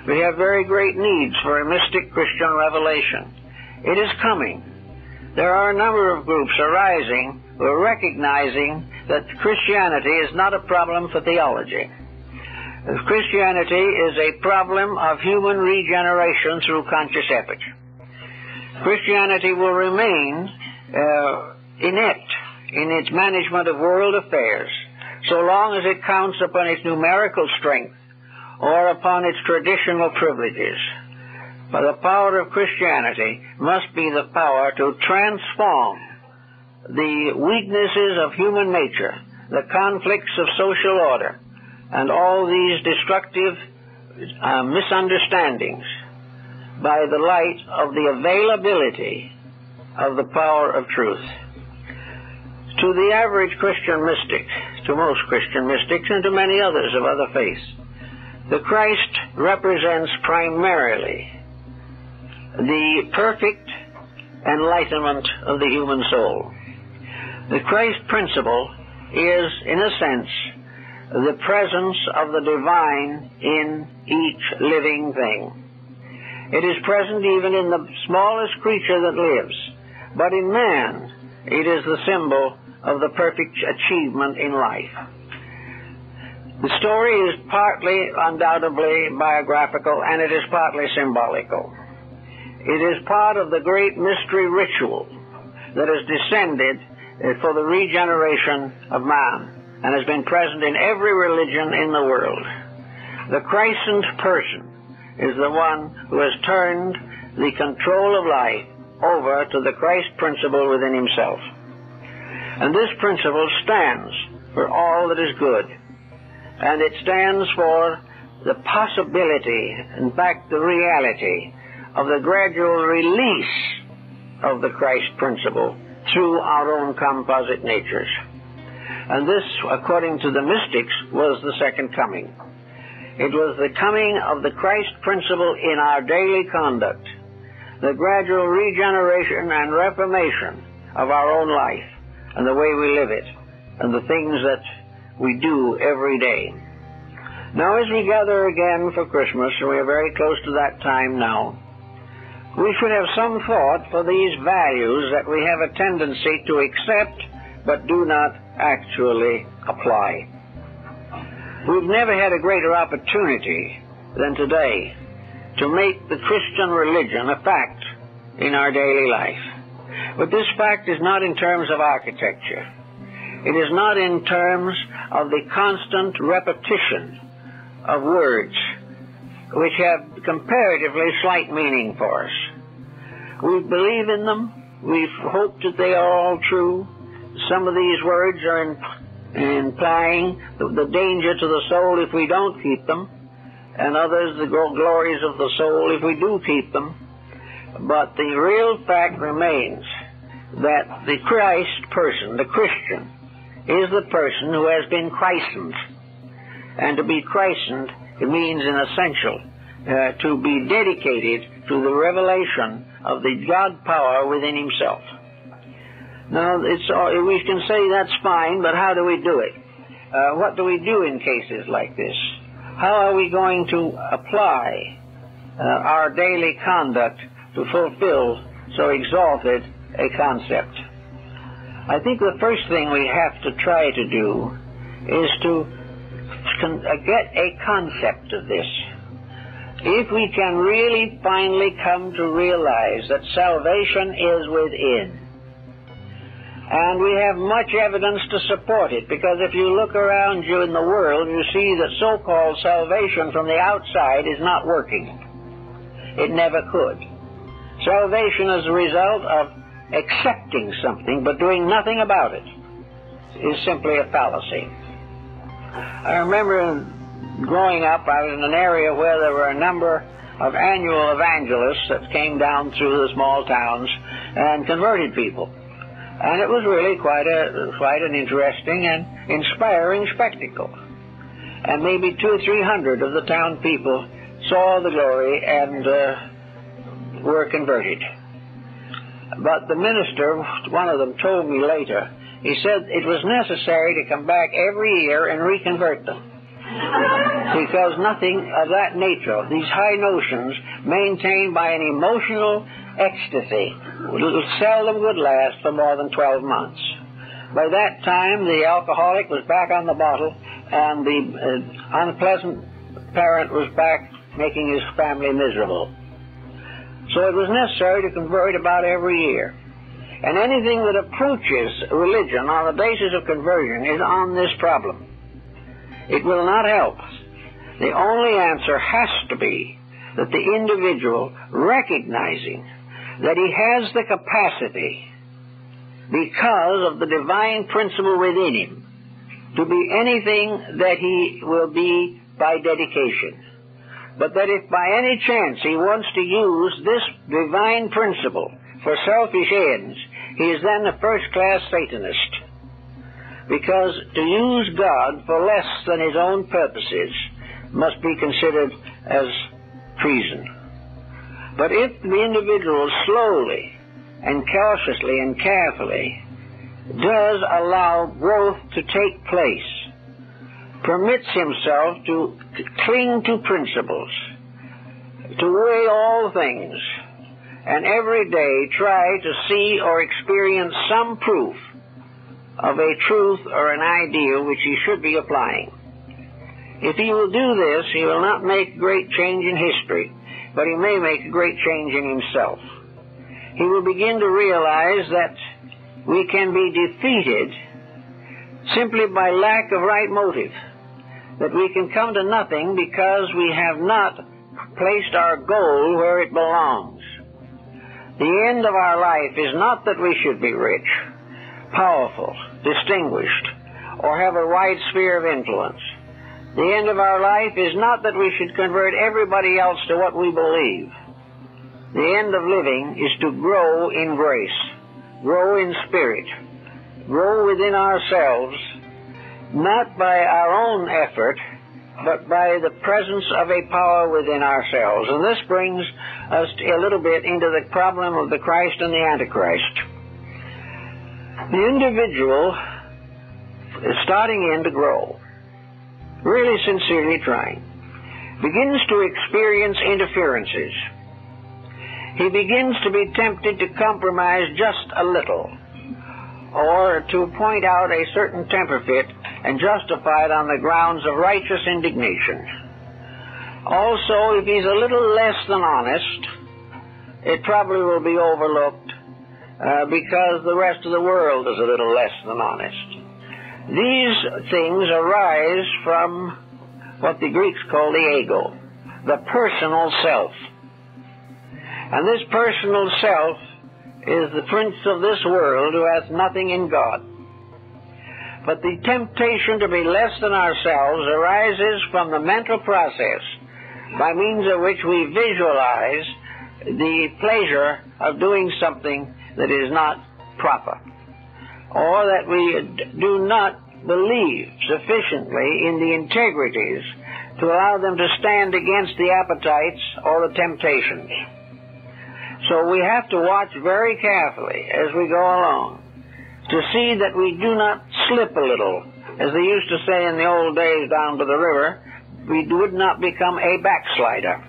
We have very great needs for a mystic Christian revelation. It is coming. There are a number of groups arising who are recognizing that Christianity is not a problem for theology. Christianity is a problem of human regeneration through conscious effort. Christianity will remain inept in its management of world affairs so long as it counts upon its numerical strength or upon its traditional privileges. But the power of Christianity must be the power to transform the weaknesses of human nature, the conflicts of social order, and all these destructive misunderstandings by the light of the availability of the power of truth. To the average Christian mystic, to most Christian mystics, and to many others of other faiths, the Christ represents primarily the perfect enlightenment of the human soul. The Christ principle is, in a sense, the presence of the divine in each living thing. It is present even in the smallest creature that lives, but in man it is the symbol of the perfect achievement in life. The story is partly, undoubtedly, biographical, and it is partly symbolical. It is part of the great mystery ritual that has descended for the regeneration of man, and has been present in every religion in the world. The Christent person is the one who has turned the control of life over to the Christ principle within himself. And this principle stands for all that is good. And it stands for the possibility, in fact the reality, of the gradual release of the Christ principle through our own composite natures. And this, according to the mystics, was the second coming. It was the coming of the Christ principle in our daily conduct, the gradual regeneration and reformation of our own life and the way we live it and the things that we do every day. Now, as we gather again for Christmas, and we are very close to that time now, We should have some thought for these values that we have a tendency to accept but do not actually apply. We've never had a greater opportunity than today to make the Christian religion a fact in our daily life. But this fact is not in terms of architecture. It is not in terms of the constant repetition of words which have comparatively slight meaning for us. We believe in them. We've hoped that they are all true. Some of these words are implying the danger to the soul if we don't keep them, and others the glories of the soul if we do keep them. But the real fact remains that the Christ person, the Christian, is the person who has been christened. And to be christened, it means in essential to be dedicated to the revelation of the God power within himself. Now, we can say that's fine, but how do we do it? What do we do in cases like this? How are we going to apply our daily conduct to fulfill so exalted a concept? I think the first thing we have to try to do is to get a concept of this. If we can really finally come to realize that salvation is within, and we have much evidence to support it, because if you look around you in the world, you see that so-called salvation from the outside is not working. It never could. Salvation is a result of accepting something but doing nothing about it is simply a fallacy. I remember growing up, I was in an area where there were a number of annual evangelists that came down through the small towns and converted people. And it was really quite an interesting and inspiring spectacle. And maybe 200 or 300 of the town people saw the glory and were converted. But the minister, one of them, told me later, he said it was necessary to come back every year and reconvert them. Because nothing of that nature, these high notions maintained by an emotional ecstasy, seldom would last for more than 12 months. By that time, the alcoholic was back on the bottle, and the unpleasant parent was back making his family miserable. So it was necessary to convert about every year. And anything that approaches religion on the basis of conversion is on this problem. It will not help. The only answer has to be that the individual, recognizing that he has the capacity, because of the divine principle within him, to be anything that he will be by dedication. But that if by any chance he wants to use this divine principle for selfish ends, he is then a first-class Satanist. Because to use God for less than his own purposes must be considered as treason. But if the individual slowly and cautiously and carefully does allow growth to take place, permits himself to cling to principles, to weigh all things, and every day try to see or experience some proof of a truth or an ideal which he should be applying. If he will do this, he will not make a great change in history, but he may make a great change in himself. He will begin to realize that we can be defeated simply by lack of right motive, that we can come to nothing because we have not placed our goal where it belongs. The end of our life is not that we should be rich, powerful, distinguished, or have a wide sphere of influence. The end of our life is not that we should convert everybody else to what we believe. The end of living is to grow in grace, grow in spirit, grow within ourselves, not by our own effort, but by the presence of a power within ourselves. And this brings us a little bit into the problem of the Christ and the Antichrist. The individual is starting in to grow, really sincerely trying, begins to experience interferences. he begins to be tempted to compromise just a little, or to point out a certain temper fit and justify it on the grounds of righteous indignation. Also, if he's a little less than honest, it probably will be overlooked because the rest of the world is a little less than honest. These things arise from what the Greeks call the ego, the personal self. And this personal self is the prince of this world who has nothing in God. But the temptation to be less than ourselves arises from the mental process by means of which we visualize the pleasure of doing something that is not proper, or that we do not believe sufficiently in the integrities to allow them to stand against the appetites or the temptations. So we have to watch very carefully as we go along to see that we do not slip a little. As they used to say in the old days down to the river, we would not become a backslider.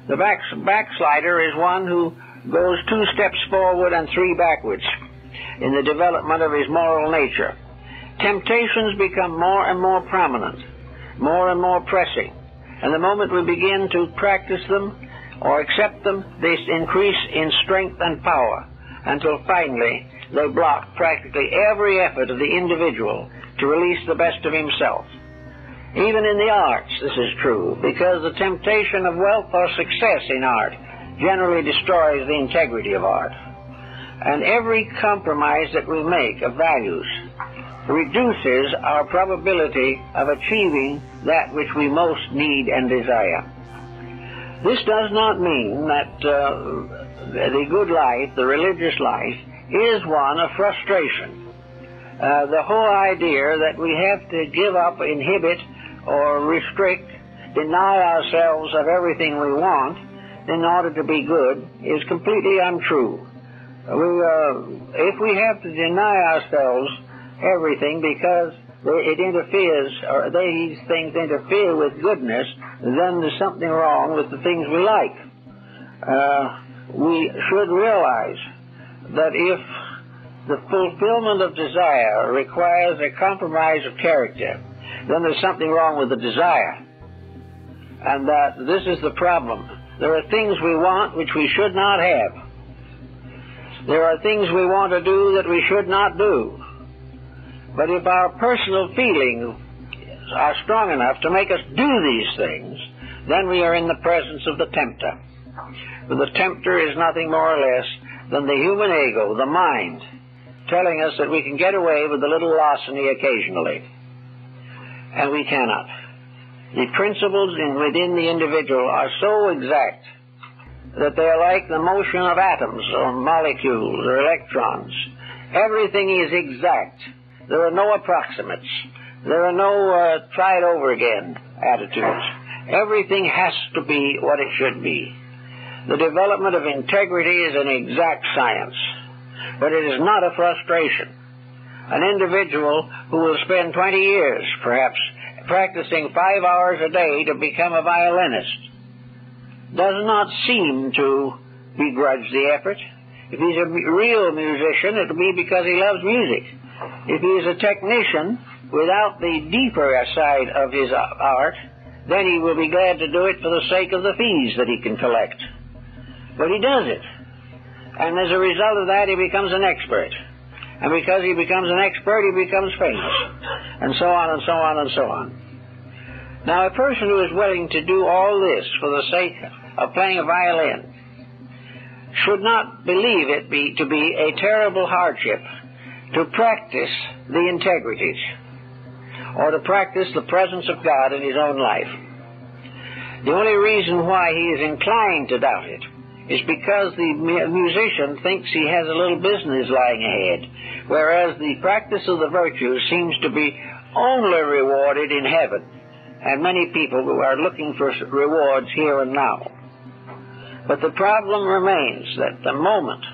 The backslider is one who goes 2 steps forward and 3 backwards in the development of his moral nature. Temptations become more and more prominent, more and more pressing, and the moment we begin to practice them or accept them, they increase in strength and power until finally they block practically every effort of the individual to release the best of himself. Even in the arts this is true, because the temptation of wealth or success in art generally destroys the integrity of art. And every compromise that we make of values reduces our probability of achieving that which we most need and desire. This does not mean that the good life, the religious life, is one of frustration. The whole idea that we have to give up, inhibit, or restrict, deny ourselves of everything we want in order to be good is completely untrue. If we have to deny ourselves everything because it interferes, or these things interfere with goodness, then there's something wrong with the things we like. We should realize that if the fulfillment of desire requires a compromise of character, then there's something wrong with the desire. And that this is the problem. There are things we want which we should not have. There are things we want to do that we should not do. But if our personal feelings are strong enough to make us do these things, then we are in the presence of the tempter. For the tempter is nothing more or less than the human ego, the mind, telling us that we can get away with a little larceny occasionally. And we cannot. The principles within the individual are so exact that they are like the motion of atoms or molecules or electrons. Everything is exact. There are no approximates. There are no try it over again attitudes. Everything has to be what it should be. The development of integrity is an exact science, but it is not a frustration. An individual who will spend 20 years, perhaps, practicing 5 hours a day to become a violinist does not seem to begrudge the effort. If he's a real musician, it'll be because he loves music. If he is a technician without the deeper side of his art, then he will be glad to do it for the sake of the fees that he can collect. But he does it. And as a result of that, he becomes an expert. And because he becomes an expert, he becomes famous. And so on and so on and so on. Now, a person who is willing to do all this for the sake of playing a violin should not believe it to be a terrible hardship to practice the integrities or to practice the presence of God in his own life. The only reason why he is inclined to doubt it is because the musician thinks he has a little business lying ahead, whereas the practice of the virtues seems to be only rewarded in heaven, and many people who are looking for rewards here and now. But the problem remains that the moment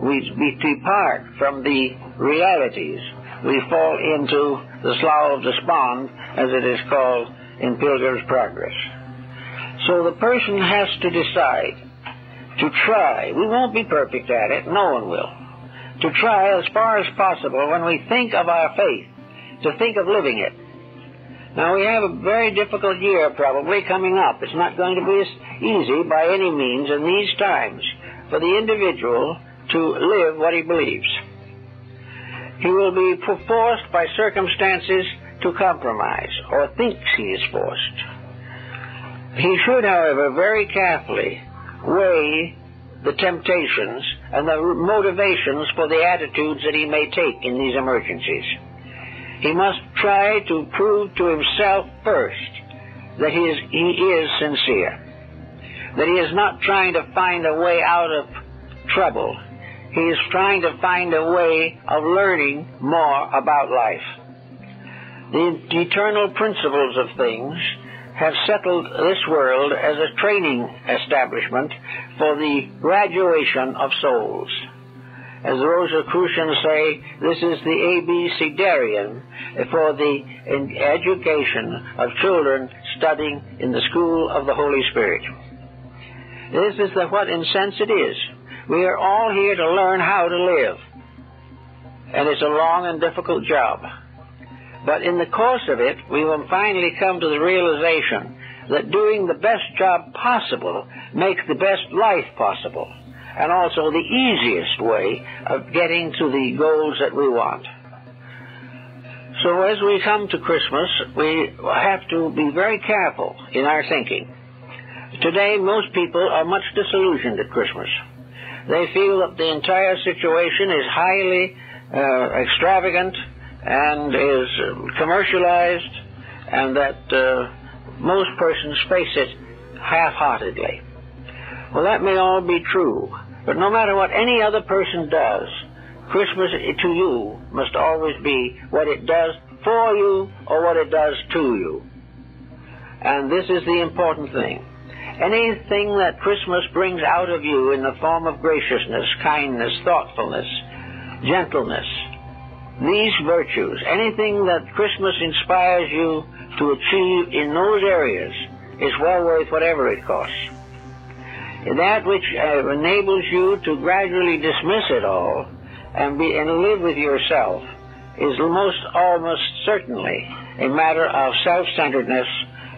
we depart from the realities, we fall into the slough of despond, as it is called in Pilgrim's Progress. So the person has to decide to try. We won't be perfect at it. No one will. To try as far as possible, when we think of our faith, to think of living it. Now, we have a very difficult year probably coming up. It's not going to be as easy by any means in these times for the individual to live what he believes. He will be forced by circumstances to compromise, or thinks he is forced. He should, however, very carefully weigh the temptations and the motivations for the attitudes that he may take in these emergencies. He must try to prove to himself first that he is sincere, that he is not trying to find a way out of trouble. He is trying to find a way of learning more about life. The eternal principles of things have settled this world as a training establishment for the graduation of souls. As the Rosicrucians say, this is the abecedarian for the education of children studying in the school of the Holy Spirit. This is what in sense it is. We are all here to learn how to live. And it's a long and difficult job. But in the course of it, we will finally come to the realization that doing the best job possible makes the best life possible, and also the easiest way of getting to the goals that we want. So as we come to Christmas, we have to be very careful in our thinking. Today, most people are much disillusioned at Christmas. They feel that the entire situation is highly extravagant and is commercialized, and that most persons face it half-heartedly. Well, that may all be true, but no matter what any other person does, Christmas to you must always be what it does for you or what it does to you. And this is the important thing. Anything that Christmas brings out of you in the form of graciousness, kindness, thoughtfulness, gentleness, these virtues, anything that Christmas inspires you to achieve in those areas is well worth whatever it costs. That which enables you to gradually dismiss it all and live with yourself is almost certainly a matter of self-centeredness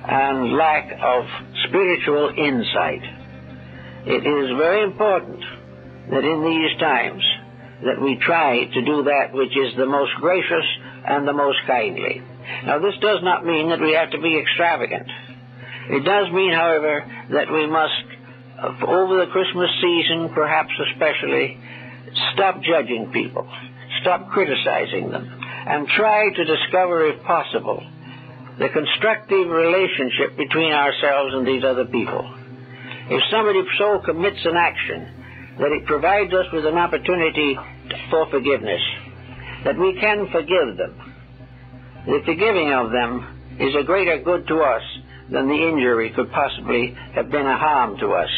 and lack of spiritual insight. It is very important that in these times that we try to do that which is the most gracious and the most kindly. Now, this does not mean that we have to be extravagant. It does mean, however, that we must, over the Christmas season, perhaps especially, stop judging people, stop criticizing them, and try to discover, if possible, the constructive relationship between ourselves and these other people. If somebody so commits an action that it provides us with an opportunity for forgiveness, that we can forgive them, the forgiving of them is a greater good to us than the injury could possibly have been a harm to us.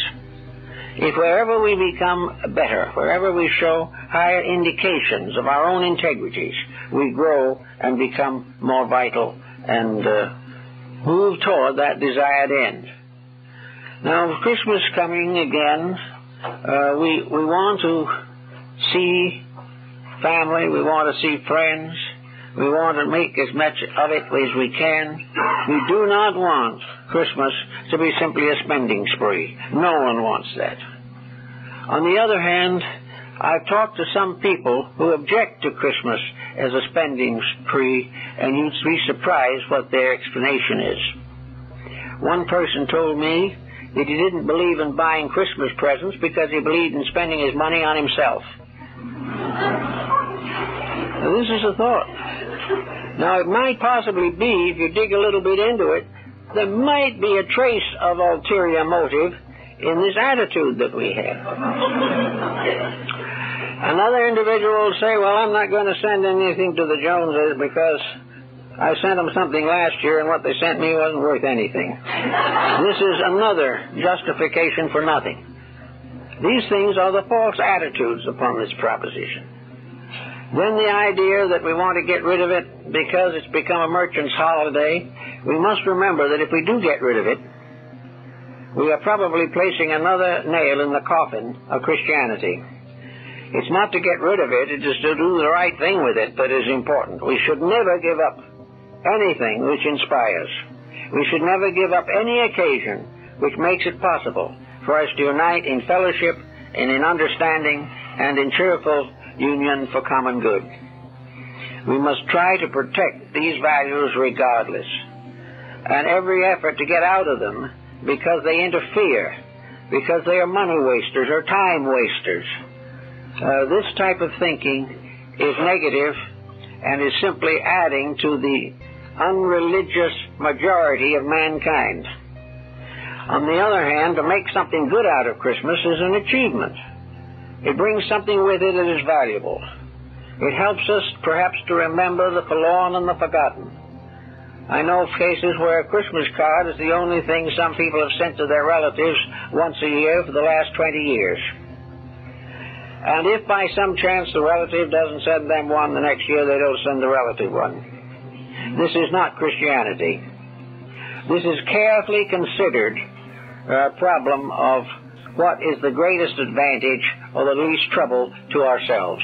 If wherever we become better, wherever we show higher indications of our own integrities, we grow and become more vital and move toward that desired end. Now, with Christmas coming again, we want to see family, we want to see friends, we want to make as much of it as we can. We do not want Christmas to be simply a spending spree. No one wants that. On the other hand, I've talked to some people who object to Christmas as a spending spree, and you'd be surprised what their explanation is. One person told me that he didn't believe in buying Christmas presents because he believed in spending his money on himself. Now, this is a thought. Now, it might possibly be, if you dig a little bit into it, there might be a trace of ulterior motive in this attitude that we have. Another individual will say, well, I'm not going to send anything to the Joneses because I sent them something last year and what they sent me wasn't worth anything. This is another justification for nothing. These things are the false attitudes upon this proposition. Then the idea that we want to get rid of it because it's become a merchant's holiday, we must remember that if we do get rid of it, we are probably placing another nail in the coffin of Christianity. It's not to get rid of it, it is to do the right thing with it that is important. We should never give up anything which inspires. We should never give up any occasion which makes it possible for us to unite in fellowship and in understanding and in cheerful union for common good. We must try to protect these values regardless, and every effort to get out of them because they interfere, because they are money wasters or time wasters. This type of thinking is negative and is simply adding to the unreligious majority of mankind. On the other hand, to make something good out of Christmas is an achievement. It brings something with it that is valuable. It helps us perhaps to remember the forlorn and the forgotten. I know of cases where a Christmas card is the only thing some people have sent to their relatives once a year for the last 20 years. And if by some chance the relative doesn't send them one the next year, they don't send the relative one. This is not Christianity. This is carefully considered problem of what is the greatest advantage or the least trouble to ourselves.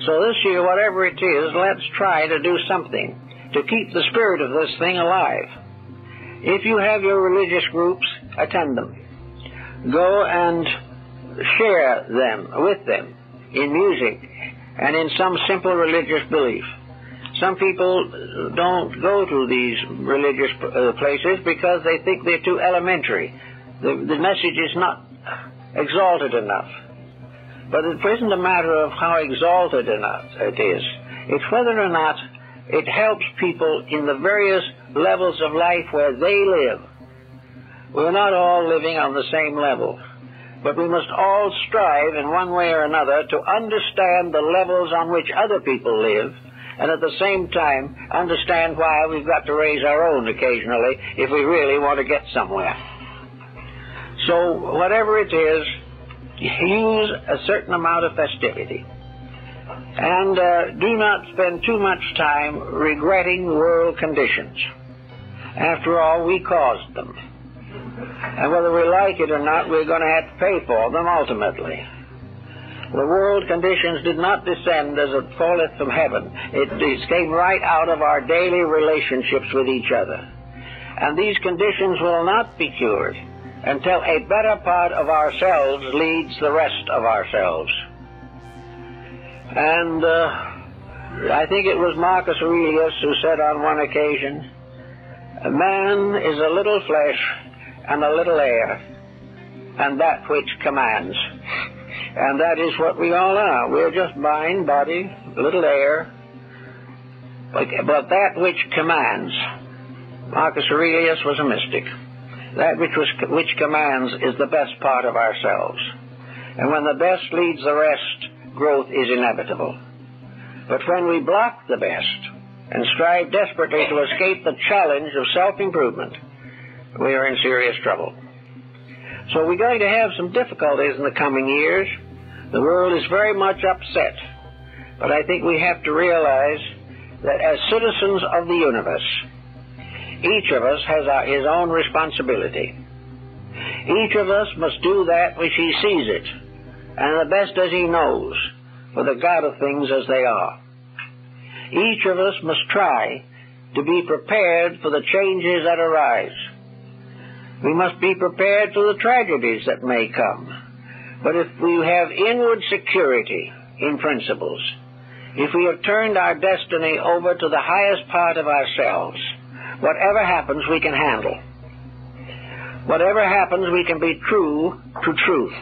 So this year, whatever it is, let's try to do something to keep the spirit of this thing alive. If you have your religious groups, attend them. Go and share them with them in music and in some simple religious belief. Some people don't go to these religious places because they think they're too elementary. The message is not exalted enough. But it isn't a matter of how exalted it is. It's whether or not it helps people in the various levels of life where they live. We're not all living on the same level, but we must all strive in one way or another to understand the levels on which other people live, and at the same time understand why we've got to raise our own occasionally if we really want to get somewhere. So whatever it is, use a certain amount of festivity. And do not spend too much time regretting world conditions. After all, we caused them. And whether we like it or not, we're going to have to pay for them ultimately. The world conditions did not descend as it falleth from heaven. It came right out of our daily relationships with each other. And these conditions will not be cured until a better part of ourselves leads the rest of ourselves. And I think it was Marcus Aurelius who said on one occasion, "Man is a little flesh and a little air, and that which commands." And that is what we all are. We're just mind, body, little air, but that which commands. Marcus Aurelius was a mystic. That which commands is the best part of ourselves. And when the best leads the rest, growth is inevitable. But when we block the best and strive desperately to escape the challenge of self-improvement, we are in serious trouble. So we're going to have some difficulties in the coming years. The world is very much upset. But I think we have to realize that as citizens of the universe, each of us has his own responsibility. Each of us must do that which he sees it, and the best as he knows, for the God of things as they are. Each of us must try to be prepared for the changes that arise. We must be prepared for the tragedies that may come. But if we have inward security in principles, if we have turned our destiny over to the highest part of ourselves, whatever happens, we can handle. Whatever happens, we can be true to truth.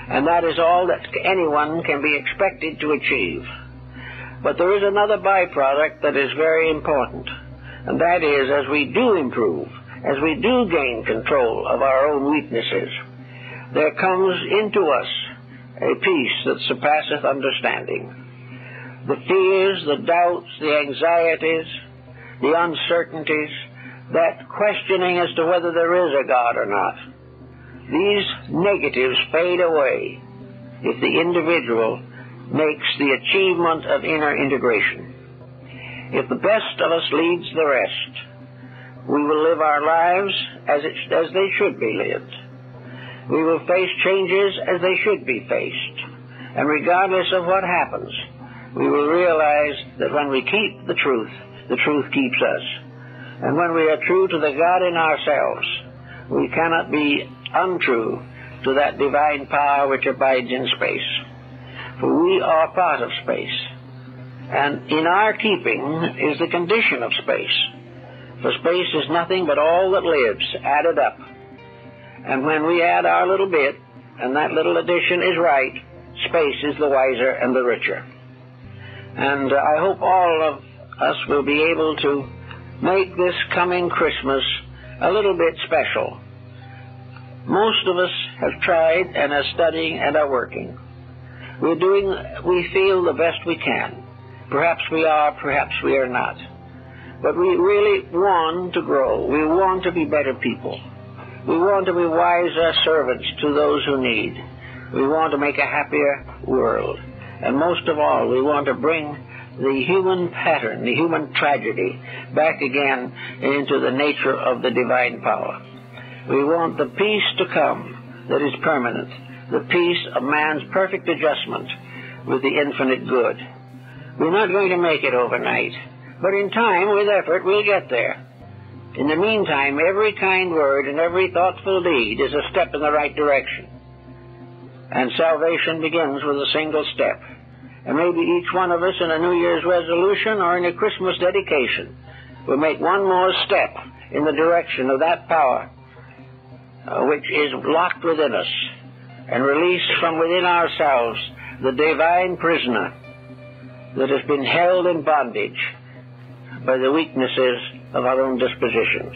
And that is all that anyone can be expected to achieve. But there is another byproduct that is very important, and that is, as we do improve, as we do gain control of our own weaknesses, there comes into us a peace that surpasseth understanding. The fears, the doubts, the anxieties, the uncertainties, that questioning as to whether there is a God or not, these negatives fade away if the individual makes the achievement of inner integration. If the best of us leads the rest, We will live our lives as they should be lived. We will face changes as they should be faced. And regardless of what happens, we will realize that when we keep the truth keeps us. And when we are true to the God in ourselves, we cannot be untrue to that divine power which abides in space. For we are part of space. And in our keeping is the condition of space. For space is nothing but all that lives, added up. And when we add our little bit, and that little addition is right, space is the wiser and the richer. And I hope all of us will be able to make this coming Christmas a little bit special. Most of us have tried and are studying and are working. We feel the best we can. Perhaps we are, perhaps we are not. But we really want to grow. We want to be better people. We want to be wiser servants to those who need. We want to make a happier world. And most of all, we want to bring the human pattern, the human tragedy, back again into the nature of the divine power. We want the peace to come that is permanent, the peace of man's perfect adjustment with the infinite good. We're not going to make it overnight, but in time, with effort, we'll get there. In the meantime, every kind word and every thoughtful deed is a step in the right direction. And salvation begins with a single step. And maybe each one of us in a New Year's resolution or in a Christmas dedication will make one more step in the direction of that power which is locked within us and release from within ourselves the divine prisoner that has been held in bondage by the weaknesses of our own dispositions.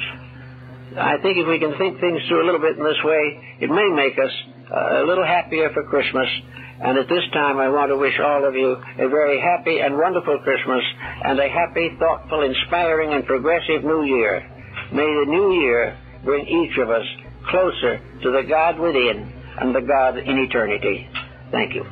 I think if we can think things through a little bit in this way, it may make us a little happier for Christmas. And at this time, I want to wish all of you a very happy and wonderful Christmas and a happy, thoughtful, inspiring, and progressive New Year. May the New Year bring each of us closer to the God within and the God in eternity. Thank you.